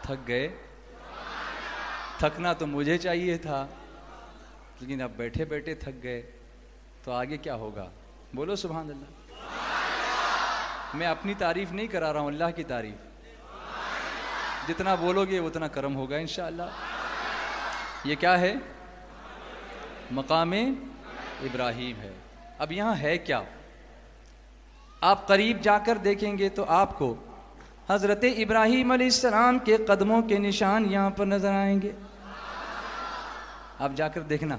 تھک گئے؟ تھکنا تو مجھے چاہیے تھا، لیکن اب بیٹھے بیٹھے تھک گئے تو آگے کیا ہوگا؟ بولو سبحان اللہ۔ میں اپنی تعریف نہیں کرا رہا ہوں، اللہ کی تعریف۔ جتنا بولو گے اتنا کرم ہوگا انشاءاللہ۔ یہ کیا ہے؟ مقام ابراہیم ہے۔ اب یہاں ہے کیا؟ آپ قریب جا کر دیکھیں گے تو آپ کو حضرت ابراہیم علیہ السلام کے قدموں کے نشان یہاں پر نظر آئیں گے۔ آپ جا کر دیکھنا،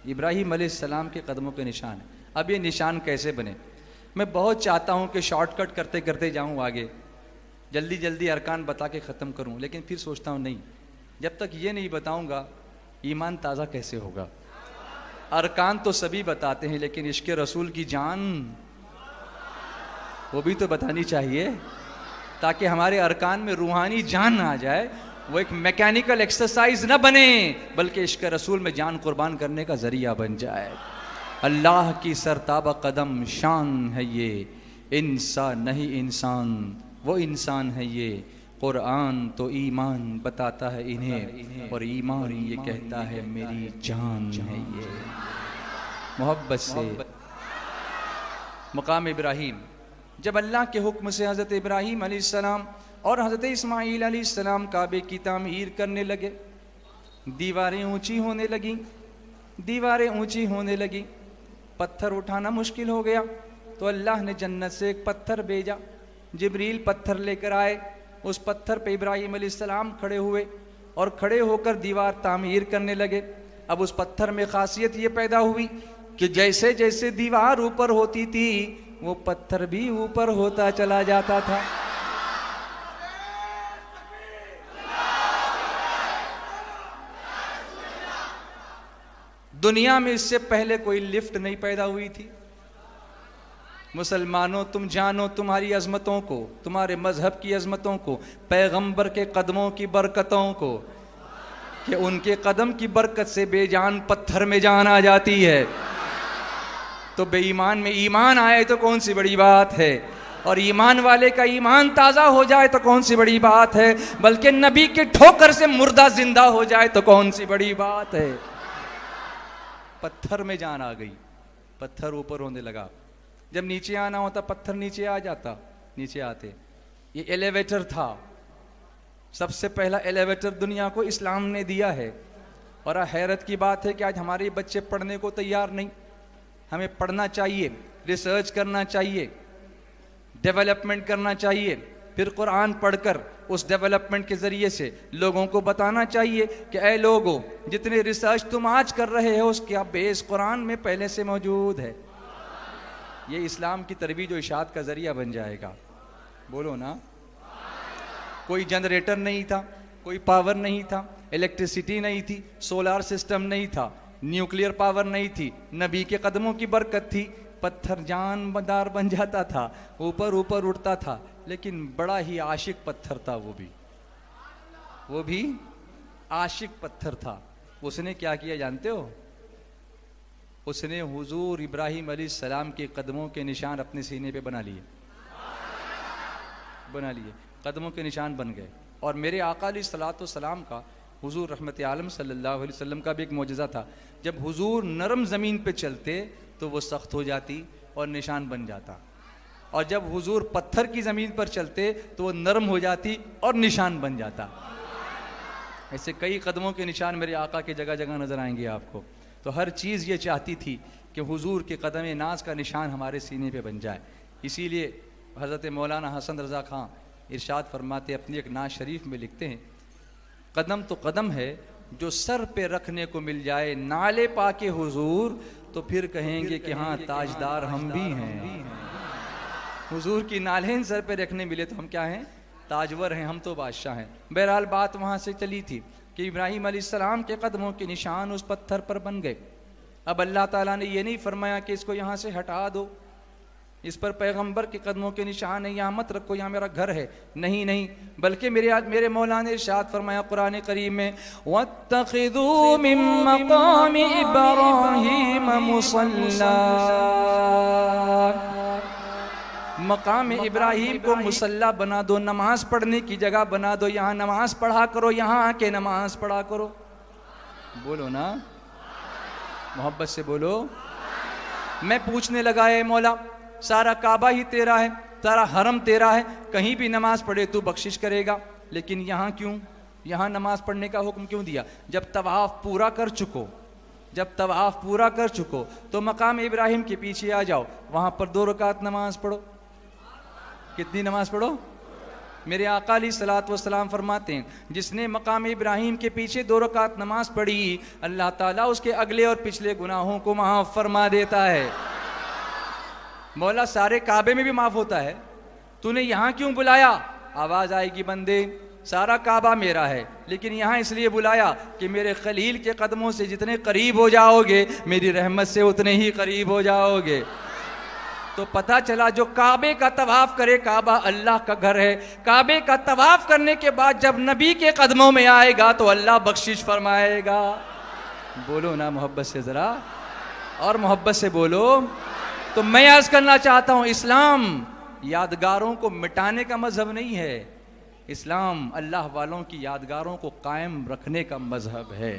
ابراہیم علیہ السلام کے قدموں کے نشان۔ اب یہ نشان کیسے بنے؟ میں بہت چاہتا ہوں کہ شارٹ کٹ کرتے کرتے جاؤں آگے، جلدی جلدی ارکان بتا کے ختم کروں، لیکن پھر سوچتا ہوں نہیں، جب تک یہ نہیں بتاؤں گا ایمان تازہ کیسے ہوگا؟ ارکان تو سبھی بتاتے ہیں لیکن عشق رسول کی جان وہ بھی تو بتانی چاہیے تاکہ ہمارے ارکان میں روحانی جان آ جائے، وہ ایک میکینیکل ایکسرسائز نہ بنے بلکہ عشق رسول میں جان قربان کرنے کا ذریعہ بن جائے۔ اللہ کی سرتابہ قدم شان ہے یہ، انسان نہیں انسان وہ انسان ہے یہ، قرآن تو ایمان بتاتا ہے انہیں اور ایمان یہ کہتا ہے میری جان ہے یہ۔ محبت سے مقام ابراہیم، جب اللہ کے حکم سے حضرت ابراہیم علیہ السلام اور حضرت اسماعیل علیہ السلام کعبے کی تعمیر کرنے لگے، دیواریں اونچی ہونے لگیں، دیواریں اونچی ہونے لگیں، پتھر اٹھانا مشکل ہو گیا تو اللہ نے جنت سے ایک پتھر بھیجا، جبریل پتھر لے کر آئے، اس پتھر پہ ابراہیم علیہ السلام کھڑے ہوئے اور کھڑے ہو کر دیوار تعمیر کرنے لگے۔ اب اس پتھر میں خاصیت یہ پیدا ہوئی کہ جیسے جیسے دیوار اوپر ہوتی تھی وہ پتھر بھی اوپر ہوتا چلا جاتا تھا۔ دنیا میں اس سے پہلے کوئی لفٹ نہیں پیدا ہوئی تھی۔ مسلمانوں تم جانو تمہاری عظمتوں کو، تمہارے مذہب کی عظمتوں کو، پیغمبر کے قدموں کی برکتوں کو، کہ ان کے قدم کی برکت سے بے جان پتھر میں جان آ جاتی ہے، تو بے ایمان میں ایمان آئے تو کون سی بڑی بات ہے، اور ایمان والے کا ایمان تازہ ہو جائے تو کون سی بڑی بات ہے، بلکہ نبی کے ٹھوکر سے مردہ زندہ ہو جائے تو کون سی بڑی بات ہے۔ پتھر میں جان آ گئی، پتھر اوپر ہونے لگا، جب نیچے آنا ہوتا پتھر نیچے آ جاتا، نیچے آتے۔ یہ ایلیویٹر تھا، سب سے پہلا ایلیویٹر دنیا کو اسلام نے دیا ہے، اور حیرت کی بات ہے کہ آج ہمارے بچے پڑھنے کو تیار نہیں۔ ہمیں پڑھنا چاہیے، ریسرچ کرنا چاہیے، ڈیولپمنٹ کرنا چاہیے، پھر قرآن پڑھ کر اس ڈیولپمنٹ کے ذریعے سے لوگوں کو بتانا چاہیے کہ اے لوگو، جتنے ریسرچ تم آج کر رہے ہو اس کا بیس قرآن میں پہلے سے موجود ہے۔ یہ اسلام کی ترویج و اشاعت کا ذریعہ بن جائے گا، بولو نا۔ کوئی جنریٹر نہیں تھا، کوئی پاور نہیں تھا، الیکٹریسٹی نہیں تھی، سولار سسٹم نہیں تھا، نیوکلیئر پاور نہیں تھی، نبی کے قدموں کی برکت تھی، پتھر جان بدار بن جاتا تھا، اوپر اوپر اٹھتا تھا، لیکن بڑا ہی عاشق پتھر تھا، وہ بھی عاشق پتھر تھا۔ اس نے کیا کیا جانتے ہو؟ اس نے حضور ابراہیم علیہ السلام کے قدموں کے نشان اپنے سینے پہ بنا لیے، قدموں کے نشان بن گئے۔ اور میرے آقا علیہ الصلوۃ والسلام کا، حضور رحمت عالم صلی اللہ علیہ وسلم کا بھی ایک معجزہ تھا، جب حضور نرم زمین پہ چلتے تو وہ سخت ہو جاتی اور نشان بن جاتا، اور جب حضور پتھر کی زمین پر چلتے تو وہ نرم ہو جاتی اور نشان بن جاتا۔ ایسے کئی قدموں کے نشان میرے آقا کے جگہ جگہ نظر آئیں گے آپ کو۔ تو ہر چیز یہ چاہتی تھی کہ حضور کے قدم ناز کا نشان ہمارے سینے پہ بن جائے۔ اسی لیے حضرت مولانا حسن رضا خان ارشاد فرماتے، اپنی ایک نعت شریف میں لکھتے ہیں، قدم تو قدم ہے جو سر پہ رکھنے کو مل جائے، نالے پا کے حضور تو پھر کہیں گے کہ ہاں تاجدار ہم بھی ہیں۔ حضور کی نالین سر پہ رکھنے ملے تو ہم کیا ہیں؟ تاجور ہیں، ہم تو بادشاہ ہیں۔ بہرحال بات وہاں سے چلی تھی کہ ابراہیم علیہ السلام کے قدموں کے نشان اس پتھر پر بن گئے۔ اب اللہ تعالیٰ نے یہ نہیں فرمایا کہ اس کو یہاں سے ہٹا دو، اس پر پیغمبر کے قدموں کے نشان ہے، یہاں مت رکھو، یہاں میرا گھر ہے، نہیں، بلکہ میرے مولا نے ارشاد فرمایا قرآن کریم میں، وَاتَّخِذُوا مِن مَّقَامِ إِبْرَاهِيمَ مُصَلًّى، مقام ابراہیم کو مصلی بنا دو، نماز پڑھنے کی جگہ بنا دو، یہاں نماز پڑھا کرو، یہاں آ کے نماز پڑھا کرو۔ بولو نا، محبت سے بولو۔ میں پوچھنے لگا، اے مولا، سارا کعبہ ہی تیرا ہے، سارا حرم تیرا ہے، کہیں بھی نماز پڑھے تو بخشش کرے گا، لیکن یہاں کیوں؟ یہاں نماز پڑھنے کا حکم کیوں دیا؟ جب طواف پورا کر چکو تو مقام ابراہیم کے پیچھے آ جاؤ، وہاں پر 2 رکعت نماز پڑھو۔ کتنی نماز پڑھو؟ میرے آقا علیہ الصلوۃ والسلام فرماتے ہیں، جس نے مقام ابراہیم کے پیچھے 2 رکعت نماز پڑھی، اللہ تعالیٰ اس کے اگلے اور پچھلے گناہوں کو معاف فرما دیتا ہے۔ مولا سارے کعبے میں بھی معاف ہوتا ہے، تو نے یہاں کیوں بلایا؟ آواز آئے گی بندے، سارا کعبہ میرا ہے، لیکن یہاں اس لیے بلایا کہ میرے خلیل کے قدموں سے جتنے قریب ہو جاؤ گے میری رحمت سے اتنے ہی قریب ہو جاؤ گے۔ تو پتہ چلا جو کعبے کا طواف کرے، کعبہ اللہ کا گھر ہے، کعبے کا طواف کرنے کے بعد جب نبی کے قدموں میں آئے گا تو اللہ بخشش فرمائے گا۔ بولو نا محبت سے ذرا، اور محبت سے بولو۔ تو میں عرض کرنا چاہتا ہوں، اسلام یادگاروں کو مٹانے کا مذہب نہیں ہے، اسلام اللہ والوں کی یادگاروں کو قائم رکھنے کا مذہب ہے۔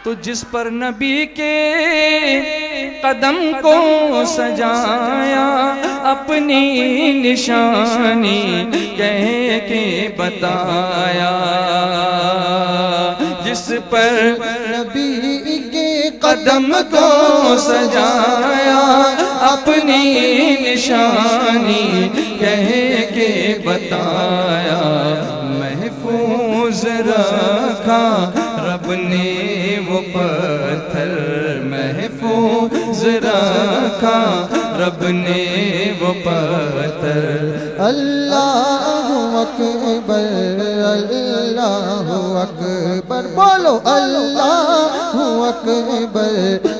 تو جس پر نبی کے قدم کو سجایا، اپنی نشانی کہہ کے بتایا، جس پر نبی کے قدم کو سجایا، اپنی نشانی کہہ کے بتایا، محفوظ رکھا رب نے وہ پتھر، محفوظ رکھا رب نے وہ پتھر۔ اللہ اکبر اللہ اکبر، بولو اللہ اکبر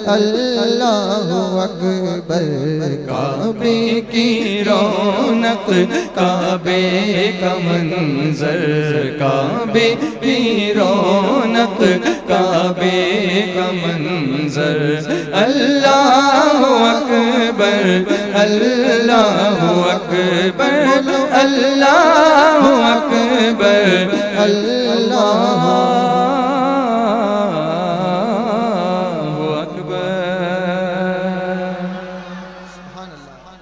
اللہ اکبر۔ کعبے کی رونق، کعبے کا منظر، کعبے کی رونق، کعبے کا منظر۔ اللہ اکبر اللہ اکبر اللہ اکبر اللہ اکبر۔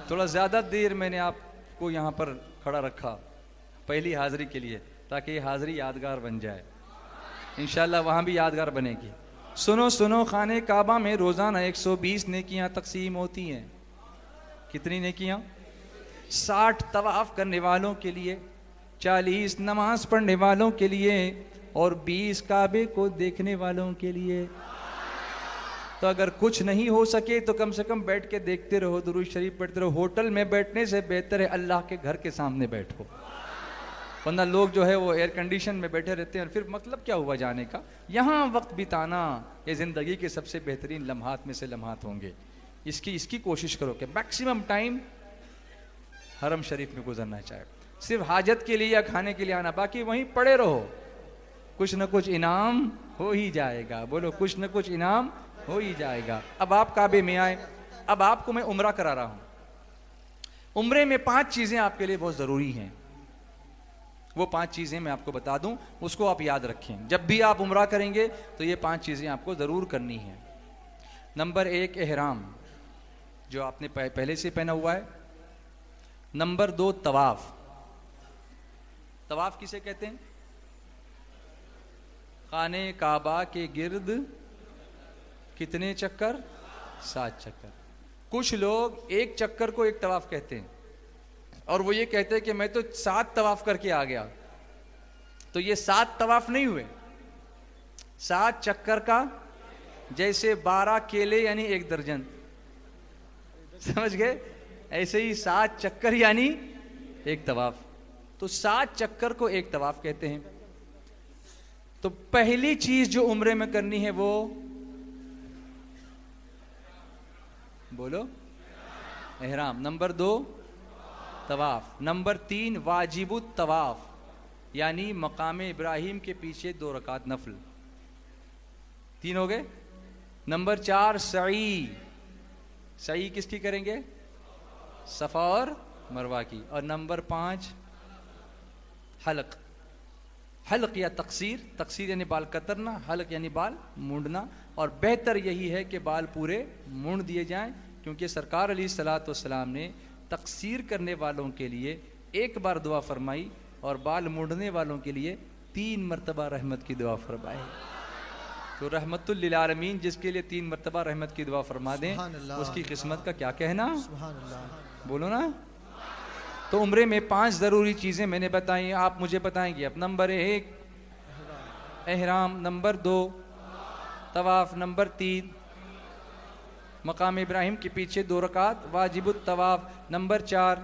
تھوڑا زیادہ دیر میں نے آپ کو یہاں پر کھڑا رکھا پہلی حاضری کے لیے، تاکہ یہ حاضری یادگار بن جائے، انشاءاللہ وہاں بھی یادگار بنے گی۔ سنو سنو، خانہ کعبہ میں روزانہ 120 نیکیاں تقسیم ہوتی ہیں۔ کتنی نیکیاں؟ 60 طواف کرنے والوں کے لیے، 40 نماز پڑھنے والوں کے لیے، اور 20 کعبے کو دیکھنے والوں کے لیے۔ تو اگر کچھ نہیں ہو سکے تو کم سے کم بیٹھ کے دیکھتے رہو، درود شریف پڑھتے رہو۔ ہوٹل میں بیٹھنے سے بہتر ہے اللہ کے گھر کے سامنے بیٹھو، ورنہ لوگ جو ہے وہ ایئر کنڈیشن میں بیٹھے رہتے ہیں، اور پھر مطلب کیا ہوا جانے کا؟ یہاں وقت بتانا یہ زندگی کے سب سے بہترین لمحات میں سے لمحات ہوں گے۔ اس کی کوشش کرو کہ میکسیمم ٹائم حرم شریف میں گزرنا چاہے، صرف حاجت کے لیے یا کھانے کے لیے آنا، باقی وہیں پڑے رہو، کچھ نہ کچھ انعام ہو ہی جائے گا۔ بولو کچھ نہ کچھ انعام ہو ہی جائے گا۔ اب آپ کعبے میں آئے، اب آپ کو میں عمرہ کرا رہا ہوں۔ عمرے میں 5 چیزیں آپ کے لیے بہت ضروری ہیں، وہ 5 چیزیں میں آپ کو بتا دوں، اس کو آپ یاد رکھیں۔ جب بھی آپ عمرہ کریں گے تو یہ 5 چیزیں آپ کو ضرور کرنی ہیں۔ نمبر 1 احرام، جو آپ نے پہلے سے پہنا ہوا ہے۔ نمبر 2 طواف۔ طواف کسے کہتے ہیں؟ خانہ کعبہ کے گرد کتنے چکر؟ 7 چکر۔ کچھ لوگ ایک چکر کو ایک طواف کہتے ہیں، اور وہ یہ کہتے ہیں کہ میں تو 7 طواف کر کے آ گیا۔ تو یہ 7 طواف نہیں ہوئے، 7 چکر کا جیسے 12 کیلے یعنی 1 درجن، سمجھ گئے؟ ایسے ہی 7 چکر یعنی 1 طواف۔ تو 7 چکر کو 1 طواف کہتے ہیں۔ تو پہلی چیز جو عمرے میں کرنی ہے وہ بولو احرام۔ نمبر 2 طواف۔ نمبر 3 واجب الطواف، یعنی مقام ابراہیم کے پیچھے 2 رکعت نفل۔ 3 ہو گئے۔ نمبر 4 سعی۔ سعی کس کی کریں گے؟ صفا اور مروہ کی۔ اور نمبر 5 حلق۔ حلق یا تقصیر، تقصیر یعنی بال کترنا، حلق یعنی بال مونڈنا، اور بہتر یہی ہے کہ بال پورے مونڈ دیے جائیں، کیونکہ سرکار علیہ الصلوۃ والسلام نے تقصیر کرنے والوں کے لیے 1 بار دعا فرمائی، اور بال مونڈنے والوں کے لیے 3 مرتبہ رحمت کی دعا فرمائی۔ تو رحمت للعالمین جس کے لیے 3 مرتبہ رحمت کی دعا فرما دیں، اس کی قسمت کا کیا کہنا؟ بولو نا۔ تو عمرے میں 5 ضروری چیزیں میں نے بتائی، آپ مجھے بتائیں گے اب۔ نمبر 1 احرام، نمبر 2 طواف، نمبر 3 مقام ابراہیم کے پیچھے 2 رکعت واجب الطواف، نمبر 4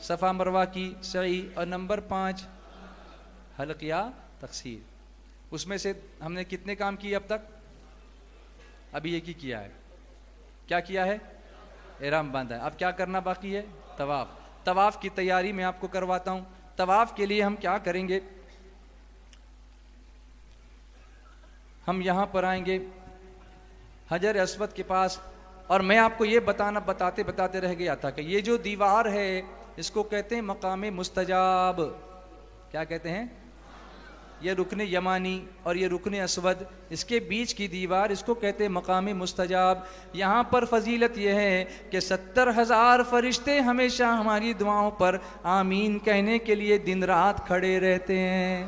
صفا مروہ کی سعی، اور نمبر 5 حلق یا تقصیر. اس میں سے ہم نے کتنے کام کیے اب تک؟ ابھی ایک ہی کیا ہے. کیا کیا ہے؟ احرام باندھا ہے. اب کیا کرنا باقی ہے؟ طواف. طواف کی تیاری میں آپ کو کرواتا ہوں. طواف کے لیے ہم کیا کریں گے؟ ہم یہاں پر آئیں گے حجر اسود کے پاس, اور میں آپ کو یہ بتاتے رہ گیا تھا کہ یہ جو دیوار ہے اس کو کہتے ہیں مقام مستجاب. کیا کہتے ہیں؟ یہ رکن یمانی اور یہ رکن اسود, اس کے بیچ کی دیوار, اس کو کہتے ہیں مقام مستجاب. یہاں پر فضیلت یہ ہے کہ 70,000 فرشتے ہمیشہ ہماری دعاؤں پر آمین کہنے کے لیے دن رات کھڑے رہتے ہیں.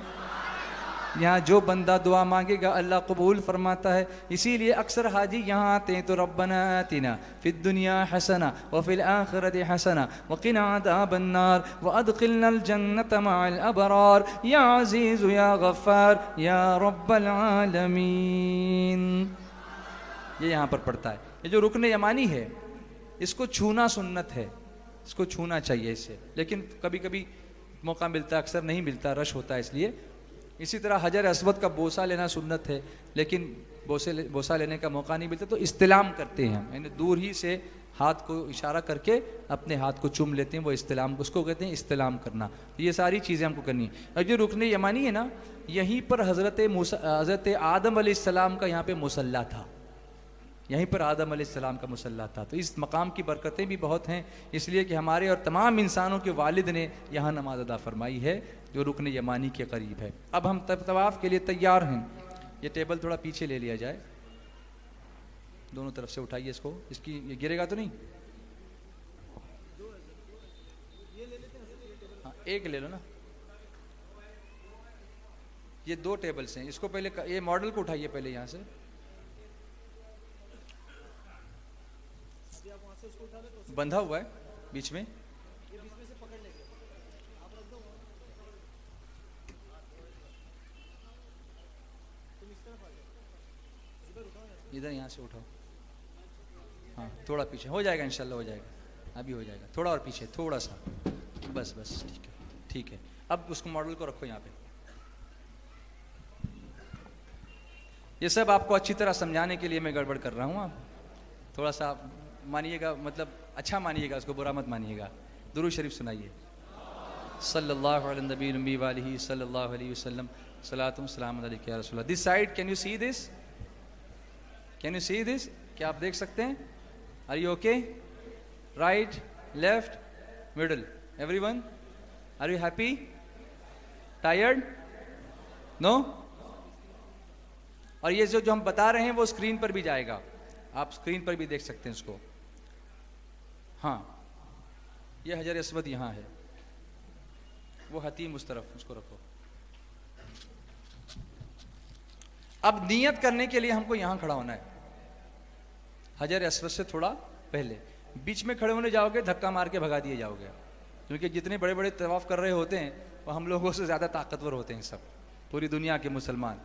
یہاں جو بندہ دعا مانگے گا اللہ قبول فرماتا ہے. اسی لیے اکثر حاجی یہاں آتے ہیں تو ربنا آتنا فی الدنیا حسنہ وفی الآخرۃ حسنہ وقنا عذاب النار وادخلنا الجنۃ مع الابرار یا عزیز یا غفار یا رب العالمین. یہ یہاں پر پڑھتا ہے. یہ جو رکن یمانی ہے اس کو چھونا سنت ہے, اس کو چھونا چاہیے اس سے, لیکن کبھی کبھی موقع ملتا ہے, اکثر نہیں ملتا, رش ہوتا ہے اس لیے. اسی طرح حجر اسود کا بوسہ لینا سنت ہے, لیکن بوسہ لینے کا موقع نہیں ملتا تو استلام کرتے ہیں, یعنی دور ہی سے ہاتھ کو اشارہ کر کے اپنے ہاتھ کو چوم لیتے ہیں, وہ استلام, اس کو کہتے ہیں استلام کرنا. یہ ساری چیزیں ہم کو کرنی ہیں. اور جو رکن یمانی ہے نا, یہیں پر حضرت آدم علیہ السلام کا یہاں پہ مصلی تھا, یہیں پر آدم علیہ السلام کا مصلی تھا. تو اس مقام کی برکتیں بھی بہت ہیں, اس لیے کہ ہمارے اور تمام انسانوں کے والد نے یہاں نماز ادا فرمائی ہے جو رکن یمانی کے قریب ہے. اب ہم طواف کے لیے تیار ہیں. یہ ٹیبل تھوڑا پیچھے لے لیا جائے, دونوں طرف سے اٹھائیے اس کو, اس کی یہ گرے گا تو نہیں؟ ہاں ایک لے لو نا, یہ 2 ٹیبلز ہیں. اس کو پہلے یہ ماڈل کو اٹھائیے پہلے یہاں سے, بندھا ہوا ہے بیچ میں. ادھر یہاں سے اٹھاؤ, ہاں تھوڑا پیچھے ہو جائے گا, انشاءاللہ ہو جائے گا, ابھی ہو جائے گا. تھوڑا اور پیچھے, تھوڑا سا, بس ٹھیک ہے ٹھیک ہے. اب اس کو ماڈل کو رکھو یہاں پہ. یہ سب آپ کو اچھی طرح سمجھانے کے لیے میں گڑبڑ کر رہا ہوں. آپ تھوڑا سا مانیے گا, مطلب اچھا مانیے گا, اس کو برا مت مانیے گا. درود شریف سنائیے. صلی اللہ علی النبی الامی وآلہ صلی اللہ علیہ وسلم. صلاۃ و سلام علیک یا رسول اللہ. This side, can you see this? Can you see this? کیا آپ دیکھ سکتے ہیں؟ Are you okay? Right, left, middle, everyone, are you happy? Tired? No? اور یہ جو ہم بتا رہے ہیں وہ اسکرین پر بھی جائے گا, آپ اسکرین پر بھی دیکھ سکتے ہیں اس کو. ہاں یہ حجر اسود یہاں ہے, وہ حتیم اس طرف, اس کو رکھو. اب نیت کرنے کے لیے ہم کو یہاں کھڑا ہونا ہے, حجر اسود سے تھوڑا پہلے. بیچ میں کھڑے ہونے جاؤ گے دھکا مار کے بھگا دیے جاؤ گے, کیونکہ جتنے بڑے بڑے طواف کر رہے ہوتے ہیں وہ ہم لوگوں سے زیادہ طاقتور ہوتے ہیں سب, پوری دنیا کے مسلمان.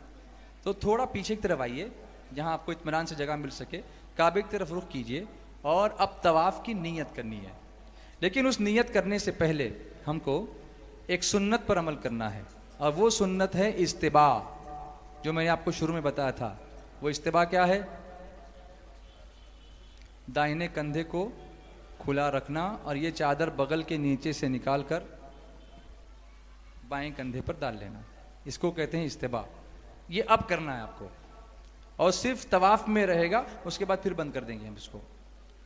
تو تھوڑا پیچھے کی طرف آئیے جہاں آپ کو اطمینان سے جگہ مل سکے, کعبے کی طرف رخ کیجئے, اور اب طواف کی نیت کرنی ہے. لیکن اس نیت کرنے سے پہلے ہم کو ایک سنت پر عمل کرنا ہے, اور وہ سنت ہے استباء, جو میں نے آپ کو شروع میں بتایا تھا. وہ استباء کیا ہے؟ دائیں کندھے کو کھلا رکھنا, اور یہ چادر بغل کے نیچے سے نکال کر بائیں کندھے پر ڈال لینا, اس کو کہتے ہیں استباء. یہ اب کرنا ہے آپ کو, اور صرف طواف میں رہے گا, اس کے بعد پھر بند کر دیں گے ہم اس کو.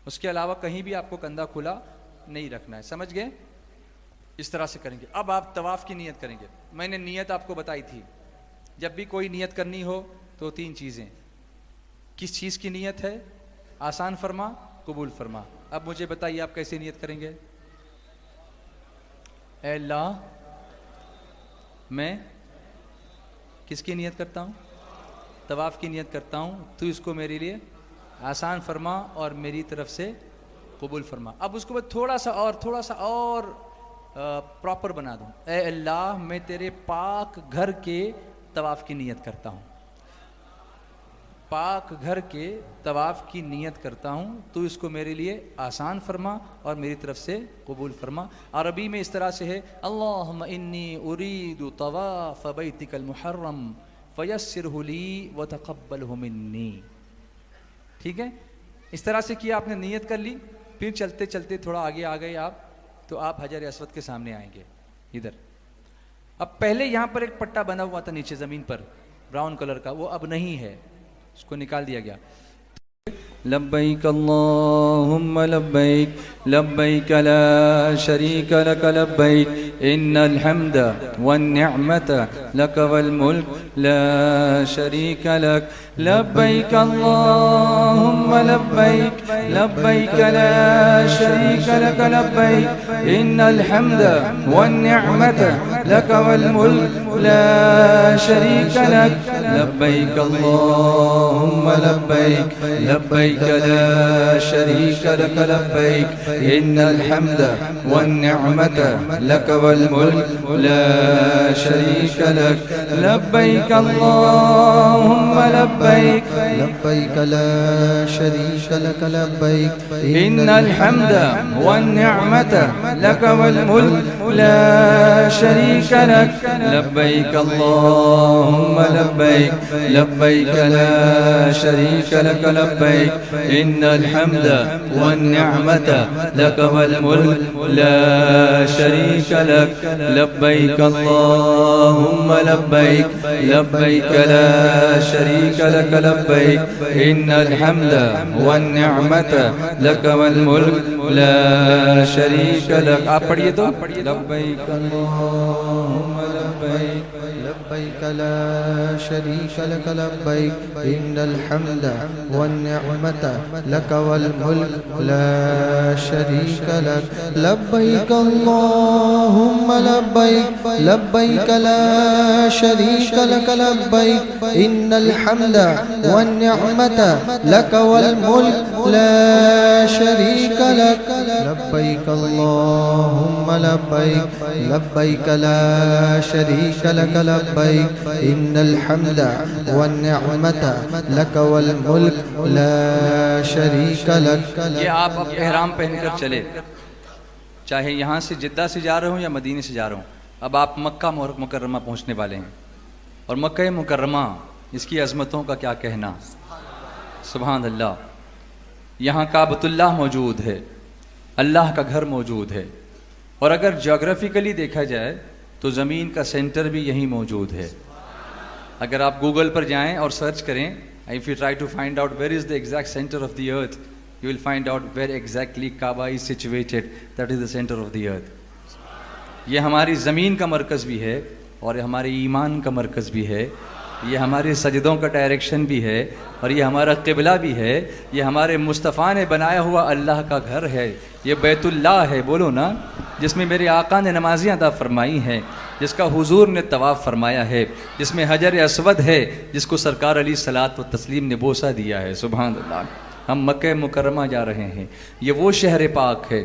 اس کے علاوہ کہیں بھی آپ کو کندھا کھلا نہیں رکھنا ہے, سمجھ گئے؟ اس طرح سے کریں گے. اب آپ طواف کی نیت کریں گے. میں نے نیت آپ کو بتائی تھی, جب بھی کوئی نیت کرنی ہو تو 3 چیزیں. کس چیز کی نیت ہے؟ آسان فرما, قبول فرما. اب مجھے بتائیے آپ کیسے نیت کریں گے؟ اے اللہ, میں کس کی نیت کرتا ہوں؟ طواف کی نیت کرتا ہوں, تو اس کو میرے لیے آسان فرما اور میری طرف سے قبول فرما. اب اس کو بعد تھوڑا سا اور پراپر بنا دوں. اے اللہ, میں تیرے پاک گھر کے طواف کی نیت کرتا ہوں. پاک گھر کے طواف کی نیت کرتا ہوں، تو اس کو میرے لیے آسان فرما اور میری طرف سے قبول فرما۔ عربی میں اس طرح سے ہے، اللہم انی ارید طواف بیتک المحرم فیسرہ لی وتقبلہ منی۔ ٹھیک ہے، اس طرح سے کیا آپ نے نیت کر لی، پھر چلتے چلتے تھوڑا آگے آ گئے آپ، تو آپ حجر اسود کے سامنے آئیں گے ادھر۔ اب پہلے یہاں پر ایک پٹا بنا ہوا تھا نیچے زمین پر براؤن کلر کا، وہ اب نہیں ہے، اس کو نکال دیا گیا۔ لبیک اللہم لبیک لبیک لا شریک لک لبیک ان الحمد والنعمت لک والملک لا شریک لک لبیک اللہم لبیک لبیک لا شریک لک لبیک ان الحمد والنعمت لک والملک لا شریک لک لبیک اللہم لبیک لبیک لا شریک لک لبیک ان الحمد والنعمت لک والملک لا شریک لک لبیک اللہم لبیک لبیک لا شریک لک لبیک ان الحمد والنعمت لک والملک لا شریک لک لبیک اللہم لبیک لبیک لا شریک لک لبیک ان الحمد والنعمت لک والملک لا شریک لک لبیک اللہم لبیک لبیک لا شریک لک لبیک ان الحمد والنعمت لک والملک لا شریک لک۔ آپ پڑھیے تو، لبیک اللہم لبیک لبیک لا شریک لک لبیک ان الحمد والنعمت لک والملک لا شریک لک لبیک اللہم لبیک لبیک لا شریک لک لبیک ان الحمد والنعمت لک والملک لا شریک لک لبیک اللہم لبیک لبیک لا شریک لک لبیک ان الحمد والنعمت لک والملک لا شریک لک۔ یہ آپ اب احرام پہن کر چلے، چاہے یہاں سے جدہ سے جا رہے ہوں یا مدینے سے جا رہے ہوں، اب آپ مکہ مکرمہ پہنچنے والے ہیں، اور مکہ مکرمہ اس کی عظمتوں کا کیا کہنا، سبحان اللہ۔ یہاں کعبۃ اللہ موجود ہے، اللہ کا گھر موجود ہے، اور اگر جغرافیکلی دیکھا جائے تو زمین کا سینٹر بھی یہیں موجود ہے۔ اگر آپ گوگل پر جائیں اور سرچ کریں، if you try to find out where is the exact center of the earth, you will find out where exactly Kaaba is situated. That is the center of the earth. یہ ہماری زمین کا مرکز بھی ہے، اور ہمارے ایمان کا مرکز بھی ہے، یہ ہمارے سجدوں کا ڈائریکشن بھی ہے، اور یہ ہمارا قبلہ بھی ہے، یہ ہمارے مصطفیٰ نے بنایا ہوا اللہ کا گھر ہے، یہ بیت اللہ ہے، بولو نا، جس میں میرے آقا نے نمازیں ادا فرمائی ہیں، جس کا حضور نے طواف فرمایا ہے، جس میں حجر اسود ہے، جس کو سرکار علیہ الصلوۃ والتسلیم نے بوسہ دیا ہے، سبحان اللہ۔ ہم مکہ مکرمہ جا رہے ہیں، یہ وہ شہر پاک ہے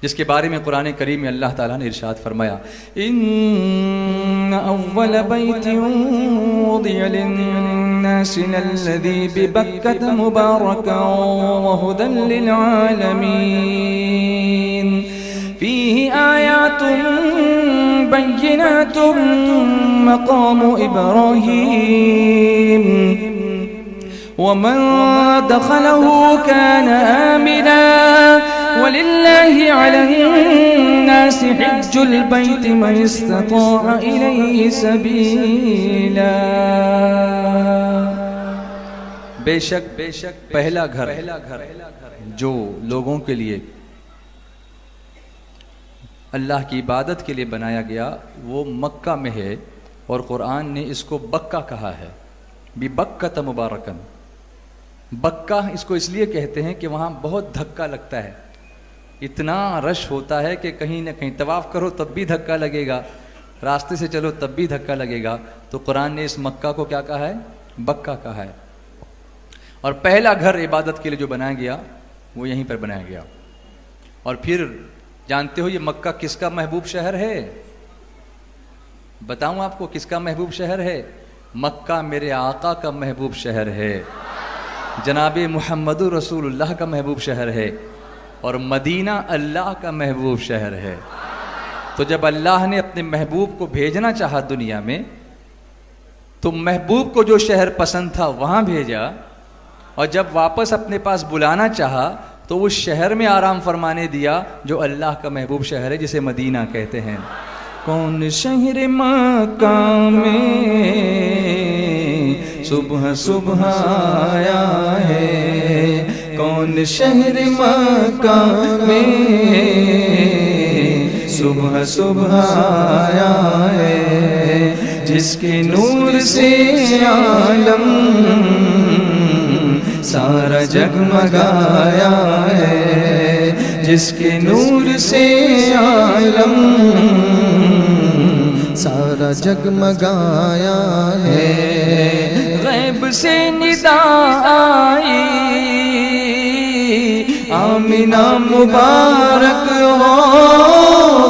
جس کے بارے میں قرآن کریم میں اللہ تعالیٰ نے ارشاد فرمایا، ان اول بیت وضع للناس الذی ببکۃ مبارکا وہدی للعالمین فیہ آیات بینات مقام ابراہیم ومن دخله كان آمنا ولله على الناس حج البيت من استطاع إليه سبيلا۔ بے شک پہلا گھر جو لوگوں کے لیے اللہ کی عبادت کے لیے بنایا گیا وہ مکہ میں ہے، اور قرآن نے اس کو بکہ کہا ہے، ببکۃ مبارکن۔ بکہ اس کو اس لیے کہتے ہیں کہ وہاں بہت دھکا لگتا ہے، اتنا رش ہوتا ہے کہ کہیں نہ کہیں طواف کرو تب بھی دھکا لگے گا، راستے سے چلو تب بھی دھکا لگے گا، تو قرآن نے اس مکہ کو کیا کہا ہے؟ بکہ کہا ہے۔ اور پہلا گھر عبادت کے لیے جو بنایا گیا وہ یہیں پر بنایا گیا۔ اور پھر جانتے ہو یہ مکہ کس کا محبوب شہر ہے؟ بتاؤں آپ کو کس کا محبوب شہر ہے؟ مکہ میرے آقا کا محبوب شہر ہے، جناب محمد رسول اللہ کا محبوب شہر ہے، اور مدینہ اللہ کا محبوب شہر ہے۔ تو جب اللہ نے اپنے محبوب کو بھیجنا چاہا دنیا میں، تو محبوب کو جو شہر پسند تھا وہاں بھیجا، اور جب واپس اپنے پاس بلانا چاہا تو اس شہر میں آرام فرمانے دیا جو اللہ کا محبوب شہر ہے، جسے مدینہ کہتے ہیں۔ کون شہر مکہ میں صبح صبح آیا ہے، کون شہر مکہ میں صبح صبح آیا ہے، جس کے نور سے عالم سارا جگمگایا ہے، جس کے نور سے عالم سارا جگمگایا ہے۔ غیب سے ندا آئی آمینہ مبارک ہو،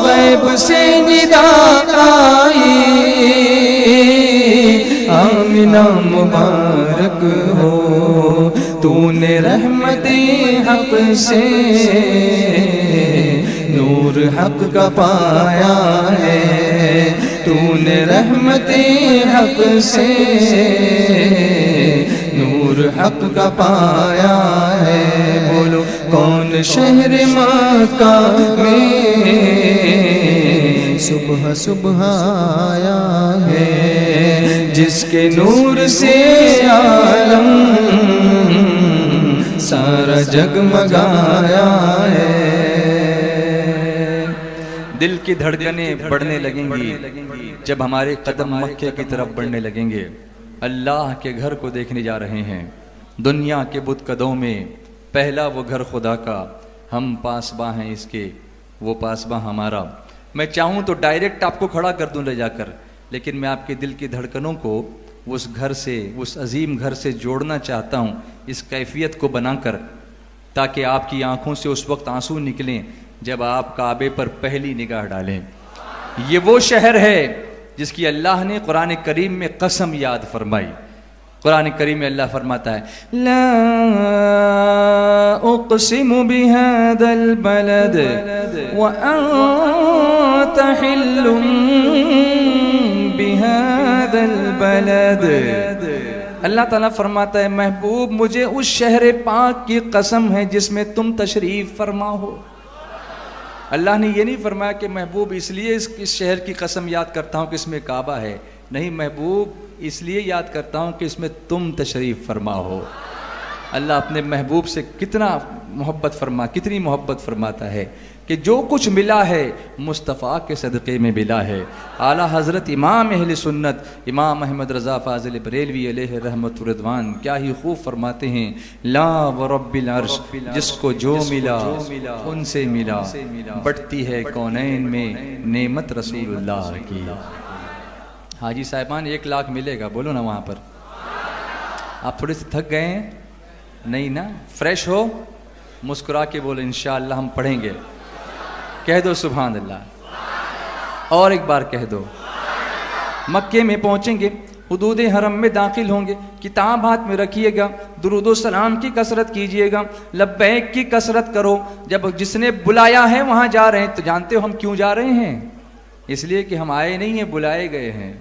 غیب سے ندا آئی آمینہ مبارک ہو، تو نے رحمت حق سے نور حق کا پایا ہے، تو نے رحمت حق سے نور حق کا پایا ہے۔ بولو کون شہر مکہ میں صبح صبح آیا ہے، جس کے نور سے عالم سارا جگمگایا ہے۔ دل کی دھڑکنیں بڑھنے لگیں گی جب ہمارے قدم مکے کی طرف بڑھنے لگیں گے۔ اللہ کے گھر کو دیکھنے جا رہے ہیں، دنیا کے بت قدوں میں پہلا وہ گھر خدا کا، ہم پاسباں ہیں اس کے، وہ پاسباں ہمارا۔ میں چاہوں تو ڈائریکٹ آپ کو کھڑا کر دوں لے جا کر، لیکن میں آپ کے دل کی دھڑکنوں کو اس گھر سے، اس عظیم گھر سے جوڑنا چاہتا ہوں، اس کیفیت کو بنا کر، تاکہ آپ کی آنکھوں سے اس وقت آنسو نکلیں جب آپ کعبے پر پہلی نگاہ ڈالیں۔ یہ وہ شہر ہے جس کی اللہ نے قرآن کریم میں قسم یاد فرمائی۔ قرآن کریم میں اللہ فرماتا ہے لا اقسم بهذا البلد وانت حل بهذا البلد۔ اللہ تعالیٰ فرماتا ہے محبوب مجھے اس شہر پاک کی قسم ہے جس میں تم تشریف فرما ہو۔ اللہ نے یہ نہیں فرمایا کہ محبوب اس لیے اس شہر کی قسم یاد کرتا ہوں کہ اس میں کعبہ ہے، نہیں، محبوب اس لیے یاد کرتا ہوں کہ اس میں تم تشریف فرما ہو۔ اللہ اپنے محبوب سے کتنا کتنی محبت فرماتا ہے کہ جو کچھ ملا ہے مصطفیٰ کے صدقے میں ملا ہے۔ اعلیٰ حضرت امام اہل سنت امام احمد رضا فاضل بریلوی علیہ رحمت رضوان کیا ہی خوب فرماتے ہیں، لا ورب العرش جس کو جو ملا ان سے ملا، بٹتی ہے کونین میں نعمت رسول اللہ کی۔ حاجی صاحبان 1 لاکھ ملے گا، بولو نا وہاں پر۔ آپ تھوڑے سے تھک گئے ہیں؟ نہیں نا؟ فریش ہو، مسکرا کے بولو انشاءاللہ ہم پڑھیں گے۔ کہہ دو سبحان اللہ، اور ایک بار کہہ دو۔ مکے میں پہنچیں گے، حدود حرم میں داخل ہوں گے، کتاب ہاتھ میں رکھیے گا، درود و سلام کی کثرت کیجئے گا، لبیک کی کثرت کرو۔ جب جس نے بلایا ہے وہاں جا رہے ہیں، تو جانتے ہو ہم کیوں جا رہے ہیں؟ اس لیے کہ ہم آئے نہیں ہیں، بلائے گئے ہیں۔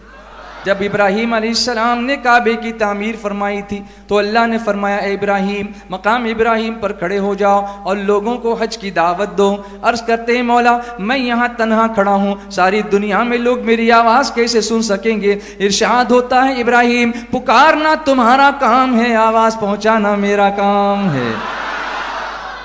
جب ابراہیم علیہ السلام نے کعبے کی تعمیر فرمائی تھی تو اللہ نے فرمایا اے ابراہیم مقام ابراہیم پر کھڑے ہو جاؤ اور لوگوں کو حج کی دعوت دو۔ عرض کرتے ہیں مولا میں یہاں تنہا کھڑا ہوں، ساری دنیا میں لوگ میری آواز کیسے سن سکیں گے؟ ارشاد ہوتا ہے ابراہیم پکارنا تمہارا کام ہے، آواز پہنچانا میرا کام ہے۔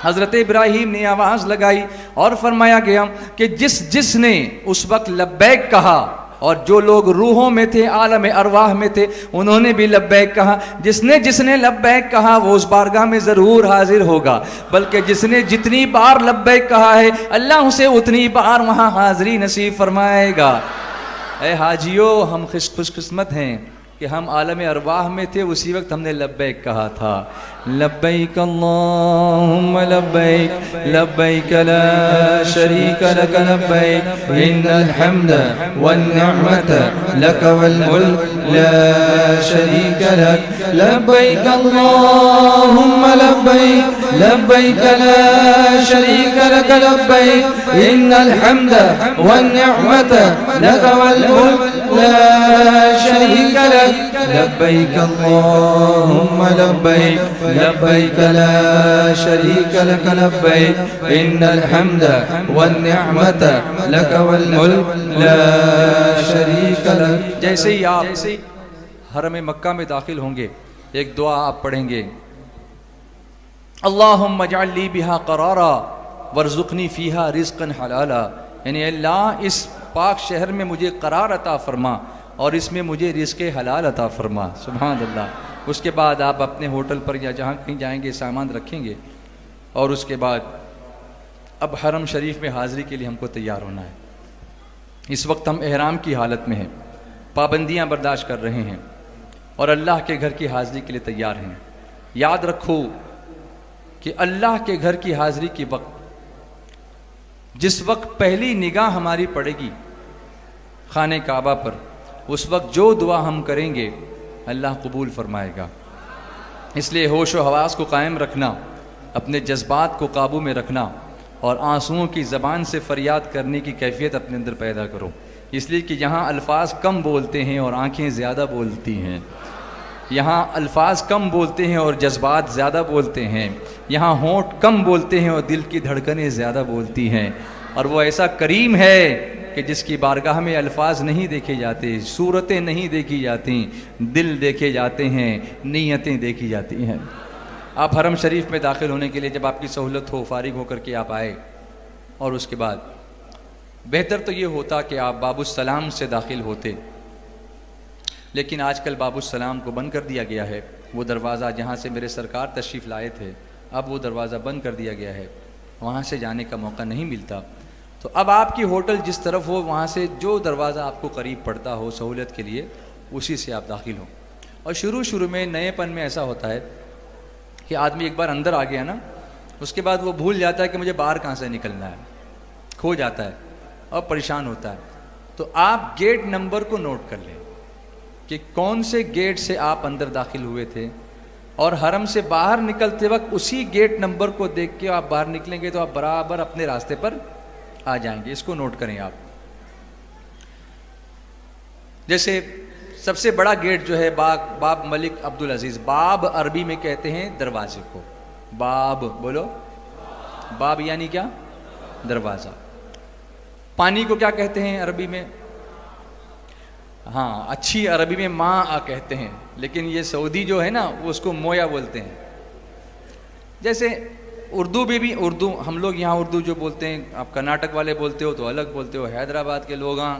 حضرت ابراہیم نے آواز لگائی اور فرمایا گیا کہ جس نے اس وقت لبیک کہا، اور جو لوگ روحوں میں تھے، عالم ارواح میں تھے، انہوں نے بھی لبیک کہا۔ جس نے لبیک کہا وہ اس بارگاہ میں ضرور حاضر ہوگا، بلکہ جس نے جتنی بار لبیک کہا ہے اللہ اسے اتنی بار وہاں حاضری نصیب فرمائے گا۔ اے حاجیو ہم خوش قسمت ہیں کہ ہم عالم ارواح میں تھے، اسی وقت ہم نے لبیک کہا تھا، لبیک اللہم لبیک لبیک لا شریک لک لبیک ان الحمد والنعمت لک والملک لا شریک لک لبیک اللہم لبیک لبیک لا شریک لک لبیک ان الحمد والنعمت لک والملک لا شریک لک لبیک اللہم لبیک لبیک لا شریک لک لبیک ان الحمد والنعمت لک والملک لا شریک لک۔ جیسے ہی آپ حرم مکہ میں داخل ہوں گے، ایک دعا آپ پڑھیں گے، اللہم اجعل لی بہا قرارا وارزقنی فیہا رزقا حلالا، یعنی اللہ اس پاک شہر میں مجھے قرار عطا فرما اور اس میں مجھے رزق حلال عطا فرما، سبحان اللہ۔ اس کے بعد آپ اپنے ہوٹل پر یا جہاں کہیں جائیں گے سامان رکھیں گے، اور اس کے بعد اب حرم شریف میں حاضری کے لیے ہم کو تیار ہونا ہے۔ اس وقت ہم احرام کی حالت میں ہیں، پابندیاں برداشت کر رہے ہیں اور اللہ کے گھر کی حاضری کے لیے تیار ہیں۔ یاد رکھو کہ اللہ کے گھر کی حاضری کے وقت جس وقت پہلی نگاہ ہماری پڑے گی خانہ کعبہ پر، اس وقت جو دعا ہم کریں گے اللہ قبول فرمائے گا۔ اس لیے ہوش و حواس کو قائم رکھنا، اپنے جذبات کو قابو میں رکھنا اور آنسوؤں کی زبان سے فریاد کرنے کی کیفیت اپنے اندر پیدا کرو، اس لیے کہ یہاں الفاظ کم بولتے ہیں اور آنکھیں زیادہ بولتی ہیں، یہاں الفاظ کم بولتے ہیں اور جذبات زیادہ بولتے ہیں، یہاں ہونٹ کم بولتے ہیں اور دل کی دھڑکنیں زیادہ بولتی ہیں، اور وہ ایسا کریم ہے کہ جس کی بارگاہ میں الفاظ نہیں دیکھے جاتے، صورتیں نہیں دیکھی جاتی، دل دیکھے جاتے ہیں، نیتیں دیکھی جاتی ہیں۔ آپ حرم شریف میں داخل ہونے کے لیے جب آپ کی سہولت ہو، فارغ ہو کر کے آپ آئے، اور اس کے بعد بہتر تو یہ ہوتا کہ آپ باب السلام سے داخل ہوتے، لیکن آج کل باب السلام کو بند کر دیا گیا ہے، وہ دروازہ جہاں سے میرے سرکار تشریف لائے تھے اب وہ دروازہ بند کر دیا گیا ہے، وہاں سے جانے کا موقع نہیں ملتا۔ تو اب آپ کی ہوٹل جس طرف ہو، وہاں سے جو دروازہ آپ کو قریب پڑتا ہو سہولت کے لیے، اسی سے آپ داخل ہوں۔ اور شروع میں نئے پن میں ایسا ہوتا ہے کہ آدمی ایک بار اندر آ گیا نا، اس کے بعد وہ بھول جاتا ہے کہ مجھے باہر کہاں سے نکلنا ہے، کھو جاتا ہے اور پریشان ہوتا ہے۔ تو آپ گیٹ نمبر کو نوٹ کر لیں کہ کون سے گیٹ سے آپ اندر داخل ہوئے تھے، اور حرم سے باہر نکلتے وقت اسی گیٹ نمبر کو دیکھ کے آپ باہر نکلیں گے تو آپ برابر اپنے راستے پر آ جائیں گے۔ اس کو نوٹ کریں آپ۔ جیسے سب سے بڑا گیٹ جو ہے باب ملک عبدالعزیز، باب عربی میں کہتے ہیں دروازے کو، باب بولو، باب یعنی کیا؟ دروازہ۔ پانی کو کیا کہتے ہیں عربی میں؟ ہاں، اچھی عربی میں ماء کہتے ہیں، لیکن یہ سعودی جو ہے نا وہ اس کو مویا بولتے ہیں۔ جیسے اردو میں بھی، اردو ہم لوگ یہاں اردو جو بولتے ہیں، آپ کرناٹک والے بولتے ہو تو الگ بولتے ہو، حیدرآباد کے لوگ ہاں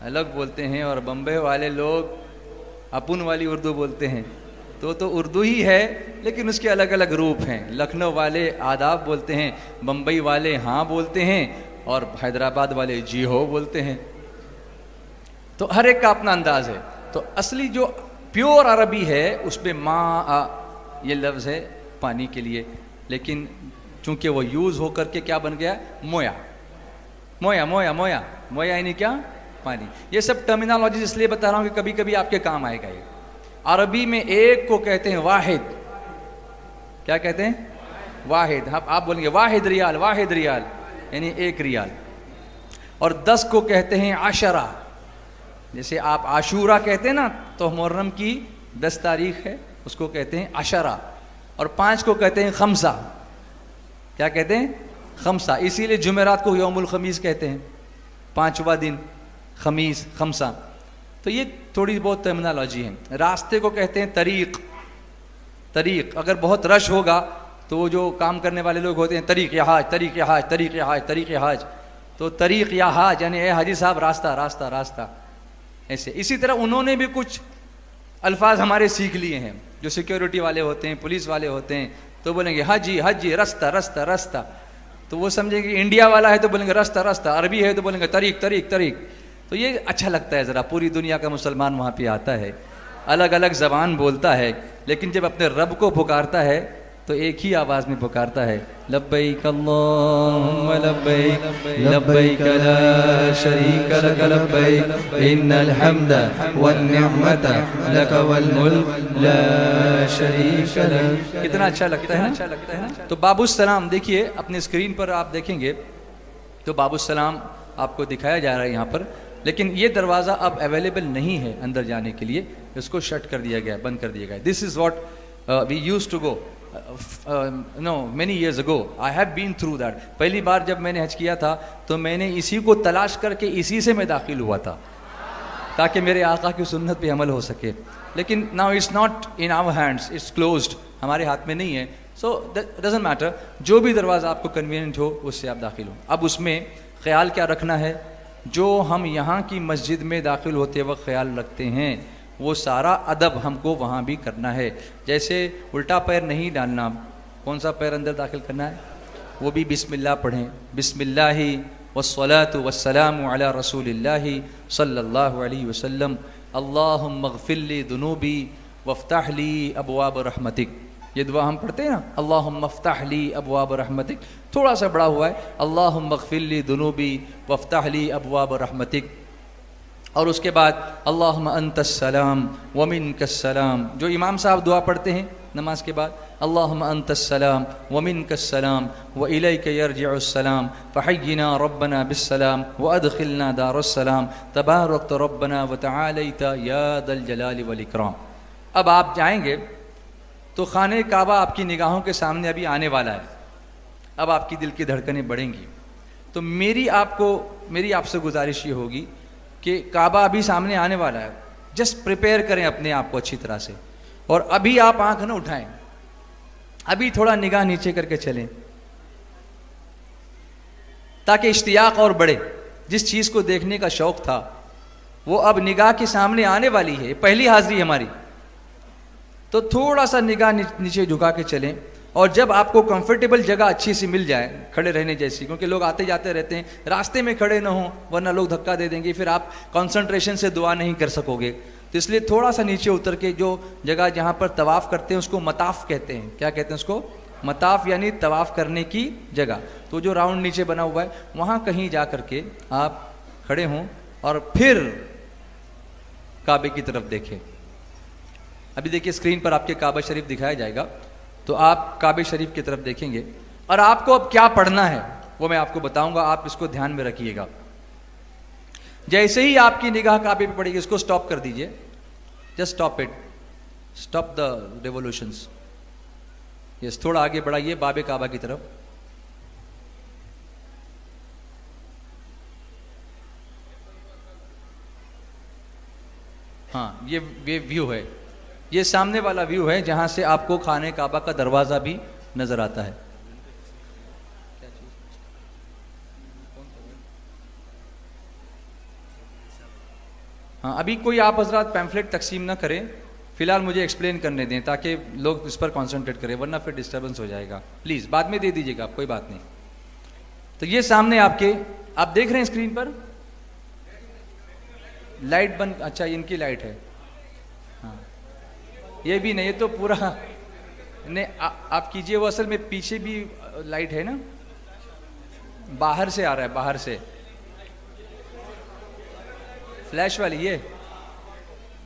الگ بولتے ہیں، اور بمبئی والے لوگ اپن والی اردو بولتے ہیں۔ تو اردو ہی ہے لیکن اس کے الگ الگ روپ ہیں۔ لکھنؤ والے آداب بولتے ہیں، بمبئی والے ہاں بولتے ہیں، اور حیدرآباد والے جی ہو بولتے ہیں۔ تو ہر ایک کا اپنا انداز ہے۔ تو اصلی جو پیور عربی ہے اس میں ماء یہ لفظ ہے پانی کے لیے، لیکن چونکہ وہ یوز ہو کر کے کیا بن گیا؟ مویا، مویا مویا مویا مویا یعنی کیا؟ پانی۔ یہ سب ٹرمینالوجیز اس لیے بتا رہا ہوں کہ کبھی کبھی آپ کے کام آئے گا۔ یہ عربی میں ایک کو کہتے ہیں واحد، کیا کہتے ہیں؟ واحد۔ آپ بولیں گے واحد ریال، واحد ریال یعنی ایک ریال۔ اور 10 کو کہتے ہیں عشرہ، جیسے آپ عاشورہ کہتے ہیں نا، تو محرم کی 10 تاریخ ہے، اس کو کہتے ہیں عشرہ۔ اور 5 کو کہتے ہیں خمسہ، کیا کہتے ہیں؟ خمسہ۔ اسی لیے جمعرات کو یوم الخمیس کہتے ہیں، 5واں دن خمیس، خمسہ۔ تو یہ تھوڑی بہت ٹرمینالوجی ہے۔ راستے کو کہتے ہیں طریق، طریق۔ اگر بہت رش ہوگا تو وہ جو کام کرنے والے لوگ ہوتے ہیں، طریق یا حاج، طریق یا حاج، طریق یا حاج، طریق یا حاج، تو طریق یا حاج یعنی اے حاجی صاحب راستہ راستہ راستہ، ایسے۔ اسی طرح انہوں نے بھی کچھ الفاظ ہمارے سیکھ لیے ہیں، جو سیکیورٹی والے ہوتے ہیں، پولیس والے ہوتے ہیں، تو بولیں گے حجی حجی، رستہ رستہ رستہ، تو وہ سمجھیں گے انڈیا والا ہے تو بولیں گے رستہ رستہ، عربی ہے تو بولیں گے طریق طریق طریق۔ تو یہ اچھا لگتا ہے، ذرا پوری دنیا کا مسلمان وہاں پہ آتا ہے الگ الگ زبان بولتا ہے، لیکن جب اپنے رب کو پکارتا ہے تو ایک ہی آواز میں پکارتا ہے، لبیک اللہم لبیک لبیک لا شریک لک لبیک ان الحمد والنعمت لک والملک لا شریک لک. کتنا اچھا لگتا ہے نا. تو باب السلام دیکھیے اپنے اسکرین پر آپ دیکھیں گے تو باب السلام آپ کو دکھایا جا رہا ہے یہاں پر، لیکن یہ دروازہ اب اویلیبل نہیں ہے اندر جانے کے لیے، اس کو شٹ کر دیا گیا ہے، بند کر دیا گیا ہے. This is what we use to go no many years ago. I have been through that. پہلی بار جب میں نے حج کیا تھا تو میں نے اسی کو تلاش کر کے اسی سے میں داخل ہوا تھا تاکہ میرے آقا کی سنت پہ عمل ہو سکے. لیکن now it's not in our hands, it's closed. ہمارے ہاتھ میں نہیں ہے. So that doesn't matter. جو بھی دروازہ آپ کو کنوینئنٹ ہو اس سے آپ داخل ہو. اب اس میں خیال کیا رکھنا ہے؟ جو ہم یہاں کی مسجد میں داخل ہوتے وقت خیال رکھتے ہیں وہ سارا ادب ہم کو وہاں بھی کرنا ہے. جیسے الٹا پیر نہیں ڈالنا. کون سا پیر اندر داخل کرنا ہے؟ وہ بھی بسم اللہ پڑھیں. بسم اللہ والصلاۃ والسلام علی رسول اللہ صلی اللہ علیہ وسلم. اللہم اغفر لی ذنوبی وافتح لی ابواب رحمتک. یہ دعا ہم پڑھتے ہیں نا، اللہم افتح لی ابواب رحمتک. تھوڑا سا بڑا ہوا ہے، اللہم اغفر لی ذنوبی وافتح لی ابواب رحمتک. اور اس کے بعد اللہم انت السلام ومنک السلام، جو امام صاحب دعا پڑھتے ہیں نماز کے بعد، اللہم انت السلام ومنک السلام والیک یرجع السلام فحینا ربنا بالسلام وادخلنا دار السلام تبارکت ربنا وتعالیت یا ذا الجلال والاکرام. اب آپ جائیں گے تو خانہ کعبہ آپ کی نگاہوں کے سامنے ابھی آنے والا ہے. اب آپ کی دل کی دھڑکنیں بڑھیں گی. تو میری آپ سے گزارش یہ ہوگی کہ کعبہ ابھی سامنے آنے والا ہے. جسٹ پریپیئر کریں اپنے آپ کو اچھی طرح سے، اور ابھی آپ آنکھ نہ اٹھائیں، ابھی تھوڑا نگاہ نیچے کر کے چلیں تاکہ اشتیاق اور بڑھے. جس چیز کو دیکھنے کا شوق تھا وہ اب نگاہ کے سامنے آنے والی ہے، پہلی حاضری ہماری. تو تھوڑا سا نگاہ نیچے جھکا کے چلیں. اور جب آپ کو کمفرٹیبل جگہ اچھی سی مل جائے کھڑے رہنے جیسی، کیونکہ لوگ آتے جاتے رہتے ہیں، راستے میں کھڑے نہ ہوں ورنہ لوگ دھکا دے دیں گے، پھر آپ کنسنٹریشن سے دعا نہیں کر سکو گے. تو اس لیے تھوڑا سا نیچے اتر کے جو جگہ جہاں پر طواف کرتے ہیں اس کو مطاف کہتے ہیں. کیا کہتے ہیں اس کو؟ مطاف، یعنی طواف کرنے کی جگہ. تو جو راؤنڈ نیچے بنا ہوا ہے وہاں کہیں جا کر کے آپ کھڑے ہوں اور پھر کعبے کی طرف دیکھیں. ابھی دیکھیے اسکرین پر آپ کے کعبہ شریف دکھایا جائے گا، تو آپ کعبہ شریف کی طرف دیکھیں گے. اور آپ کو اب کیا پڑھنا ہے وہ میں آپ کو بتاؤں گا، آپ اس کو دھیان میں رکھیے گا. جیسے ہی آپ کی نگاہ کعبے پہ پڑے گی اس کو سٹاپ کر دیجئے. Just stop it, stop the revolutions. Yes, تھوڑا آگے بڑھائیے باب کعبہ کی طرف. ہاں، یہ ویو ہے، یہ سامنے والا ویو ہے جہاں سے آپ کو خانہ کعبہ کا دروازہ بھی نظر آتا ہے. ہاں، ابھی کوئی آپ حضرات پیمفلیٹ تقسیم نہ کریں، فی الحال مجھے ایکسپلین کرنے دیں تاکہ لوگ اس پر کانسنٹریٹ کریں، ورنہ پھر ڈسٹربنس ہو جائے گا. پلیز بعد میں دے دیجیے گا آپ، کوئی بات نہیں. تو یہ سامنے آپ کے، آپ دیکھ رہے ہیں اسکرین پر لائٹ بند. اچھا، ان کی لائٹ ہے. ہاں، یہ بھی نہیں، یہ تو پورا نہیں. آپ کیجئے، وہ اصل میں پیچھے بھی لائٹ ہے نا، باہر سے آ رہا ہے، باہر سے فلیش والی یہ.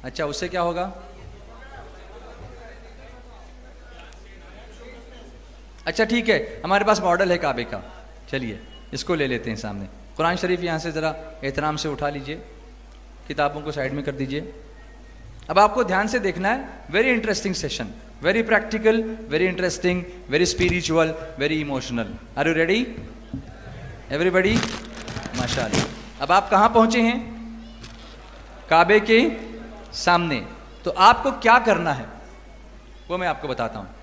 اچھا، اس سے کیا ہوگا؟ اچھا ٹھیک ہے، ہمارے پاس ماڈل ہے کعبے کا، چلیے اس کو لے لیتے ہیں سامنے. قرآن شریف یہاں سے ذرا احترام سے اٹھا لیجئے، کتابوں کو سائڈ میں کر دیجئے. اب آپ کو دھیان سے دیکھنا ہے. Very interesting session, very practical, very interesting, very spiritual, very emotional. Are you ready everybody? ماشاء اللہ. اب آپ کہاں پہنچے ہیں؟ کعبے کے سامنے. تو آپ کو کیا کرنا ہے وہ میں آپ کو بتاتا ہوں.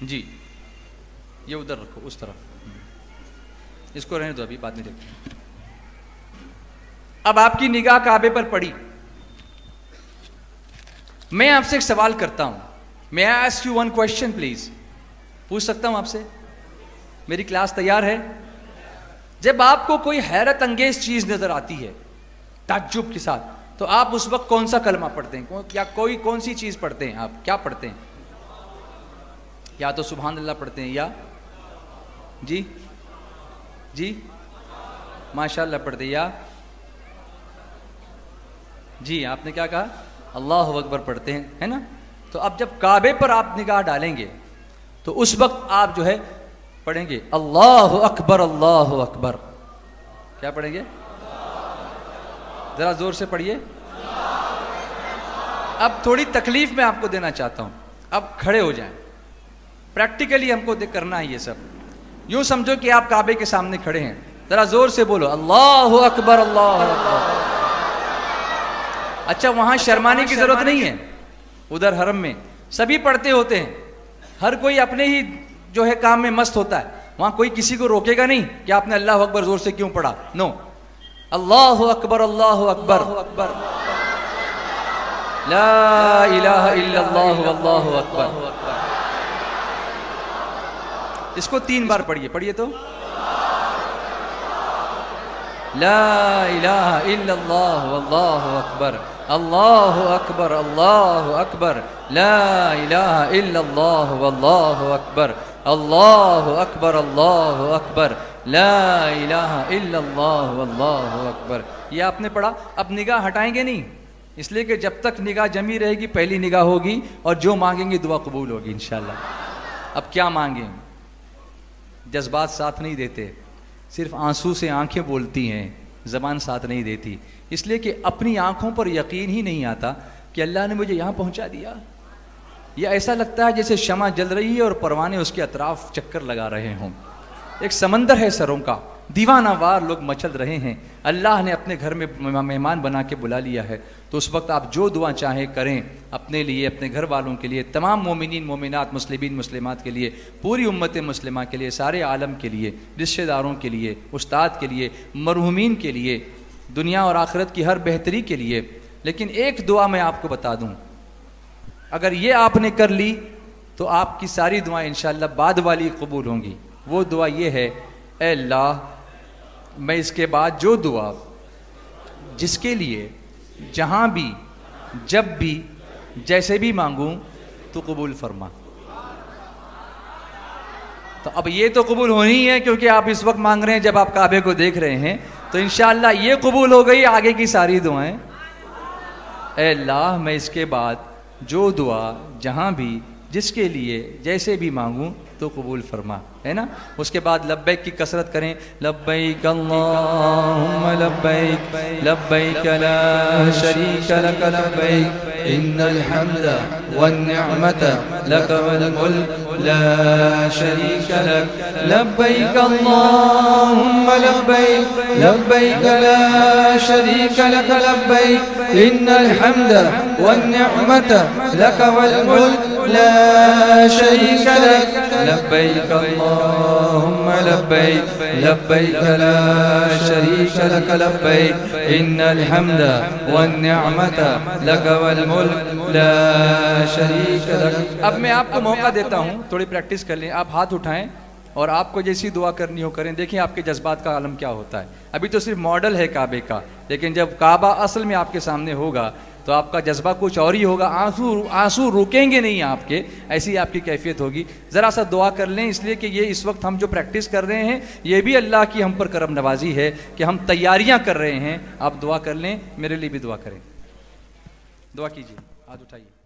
جی، یہ ادھر رکھو، اس طرف. اس کو رہنے دو، ابھی بعد میں دیکھیں. اب آپ کی نگاہ کعبے پر پڑی. میں آپ سے ایک سوال کرتا ہوں. میں ask you one question please. پوچھ سکتا ہوں آپ سے؟ میری کلاس تیار ہے؟ جب آپ کو کوئی حیرت انگیز چیز نظر آتی ہے تعجب کے ساتھ، تو آپ اس وقت کون سا کلمہ پڑھتے ہیں یا کوئی کون سی چیز پڑھتے ہیں؟ آپ کیا پڑھتے ہیں؟ یا تو سبحان اللہ پڑھتے ہیں، یا جی ماشاء اللہ پڑھتے ہیں، یا جی آپ نے کیا کہا؟ اللہ اکبر پڑھتے ہیں، ہے نا؟ تو اب جب کعبے پر آپ نگاہ ڈالیں گے تو اس وقت آپ جو ہے پڑھیں گے اللہ اکبر اللہ اکبر. کیا پڑھیں گے؟ ذرا زور سے پڑھیے. اب تھوڑی تکلیف میں آپ کو دینا چاہتا ہوں، اب کھڑے ہو جائیں. پریکٹیکلی ہم کو کرنا ہے یہ سب. یوں سمجھو کہ آپ کعبے کے سامنے کھڑے ہیں، ذرا زور سے بولو اللہ اکبر اللہ اکبر. اچھا وہاں شرمانے کی ضرورت نہیں ہے، ادھر حرم میں سبھی پڑھتے ہوتے ہیں، ہر کوئی اپنے ہی جو ہے کام میں مست ہوتا ہے، وہاں کوئی کسی کو روکے گا نہیں کہ آپ نے اللہ اکبر زور سے کیوں پڑھا. نو، اللہ اکبر اللہ اکبر لا الہ الا اللہ واللہ اکبر. اس کو 3 بار پڑھیے تو لا الہ الا اللہ واللہ اکبر اللہ اکبر اللہ اکبر لا الہ الا اللہ واللہ اکبر اللہ اکبر اللہ اکبر لا الہ الا اللہ واللہ اکبر. یہ آپ نے پڑھا. اب نگاہ ہٹائیں گے نہیں، اس لیے کہ جب تک نگاہ جمی رہے گی پہلی نگاہ ہوگی اور جو مانگیں گے دعا قبول ہوگی انشاءاللہ. اب کیا مانگیں؟ جذبات ساتھ نہیں دیتے، صرف آنسو سے آنکھیں بولتی ہیں، زبان ساتھ نہیں دیتی. اس لیے کہ اپنی آنکھوں پر یقین ہی نہیں آتا کہ اللہ نے مجھے یہاں پہنچا دیا. یہ ایسا لگتا ہے جیسے شمع جل رہی ہے اور پروانے اس کے اطراف چکر لگا رہے ہوں. ایک سمندر ہے سروں کا، دیوانہ وار لوگ مچل رہے ہیں. اللہ نے اپنے گھر میں مہمان بنا کے بلا لیا ہے. تو اس وقت آپ جو دعا چاہیں کریں، اپنے لیے، اپنے گھر والوں کے لیے، تمام مومنین مومنات، مسلمین مسلمات کے لیے، پوری امت مسلمہ کے لیے، سارے عالم کے لیے، رشتہ داروں کے لیے، استاد کے لیے، مرحومین کے لیے، دنیا اور آخرت کی ہر بہتری کے لیے. لیکن ایک دعا میں آپ کو بتا دوں، اگر یہ آپ نے کر لی تو آپ کی ساری دعائیں انشاءاللہ بعد والی قبول ہوں گی. وہ دعا یہ ہے، اے اللہ میں اس کے بعد جو دعا جس کے لیے جہاں بھی جب بھی جیسے بھی مانگوں تو قبول فرما. تو اب یہ تو قبول ہونی ہے کیونکہ آپ اس وقت مانگ رہے ہیں جب آپ کعبے کو دیکھ رہے ہیں، تو انشاءاللہ یہ قبول ہو گئی. آگے کی ساری دعائیں، اے اللہ میں اس کے بعد جو دعا جہاں بھی جس کے لیے جیسے بھی مانگوں تو قبول فرما، ہے نا. اس کے بعد لبیک کی کثرت کریں. لبیک اللہم لبیک لبیک لا شریک لک لبیک ان الحمد والنعمت لک والملک لا شریک لک لبیک اللہم لبیک لبیک لا شریک لک لبیک ان الحمد والنعمت لک والملک لا شریک لک لبیک اللہم لبیک لبیک لا شریک لک لبیک ان الحمد والنعمت لک والملک لا شریک لک. اب میں آپ کو موقع دیتا ہوں، تھوڑی پریکٹس کر لیں. آپ ہاتھ اٹھائیں اور آپ کو جیسی دعا کرنی ہو کریں. دیکھیں آپ کے جذبات کا عالم کیا ہوتا ہے. ابھی تو صرف ماڈل ہے کعبے کا، لیکن جب کعبہ اصل میں آپ کے سامنے ہوگا تو آپ کا جذبہ کچھ اور ہی ہوگا. آنسو رکیں گے نہیں آپ کے، ایسی آپ کی کیفیت ہوگی. ذرا سا دعا کر لیں، اس لیے کہ یہ اس وقت ہم جو پریکٹس کر رہے ہیں یہ بھی اللہ کی ہم پر کرم نوازی ہے کہ ہم تیاریاں کر رہے ہیں. آپ دعا کر لیں، میرے لیے بھی دعا کریں. دعا کیجیے، ہاتھ اٹھائیے.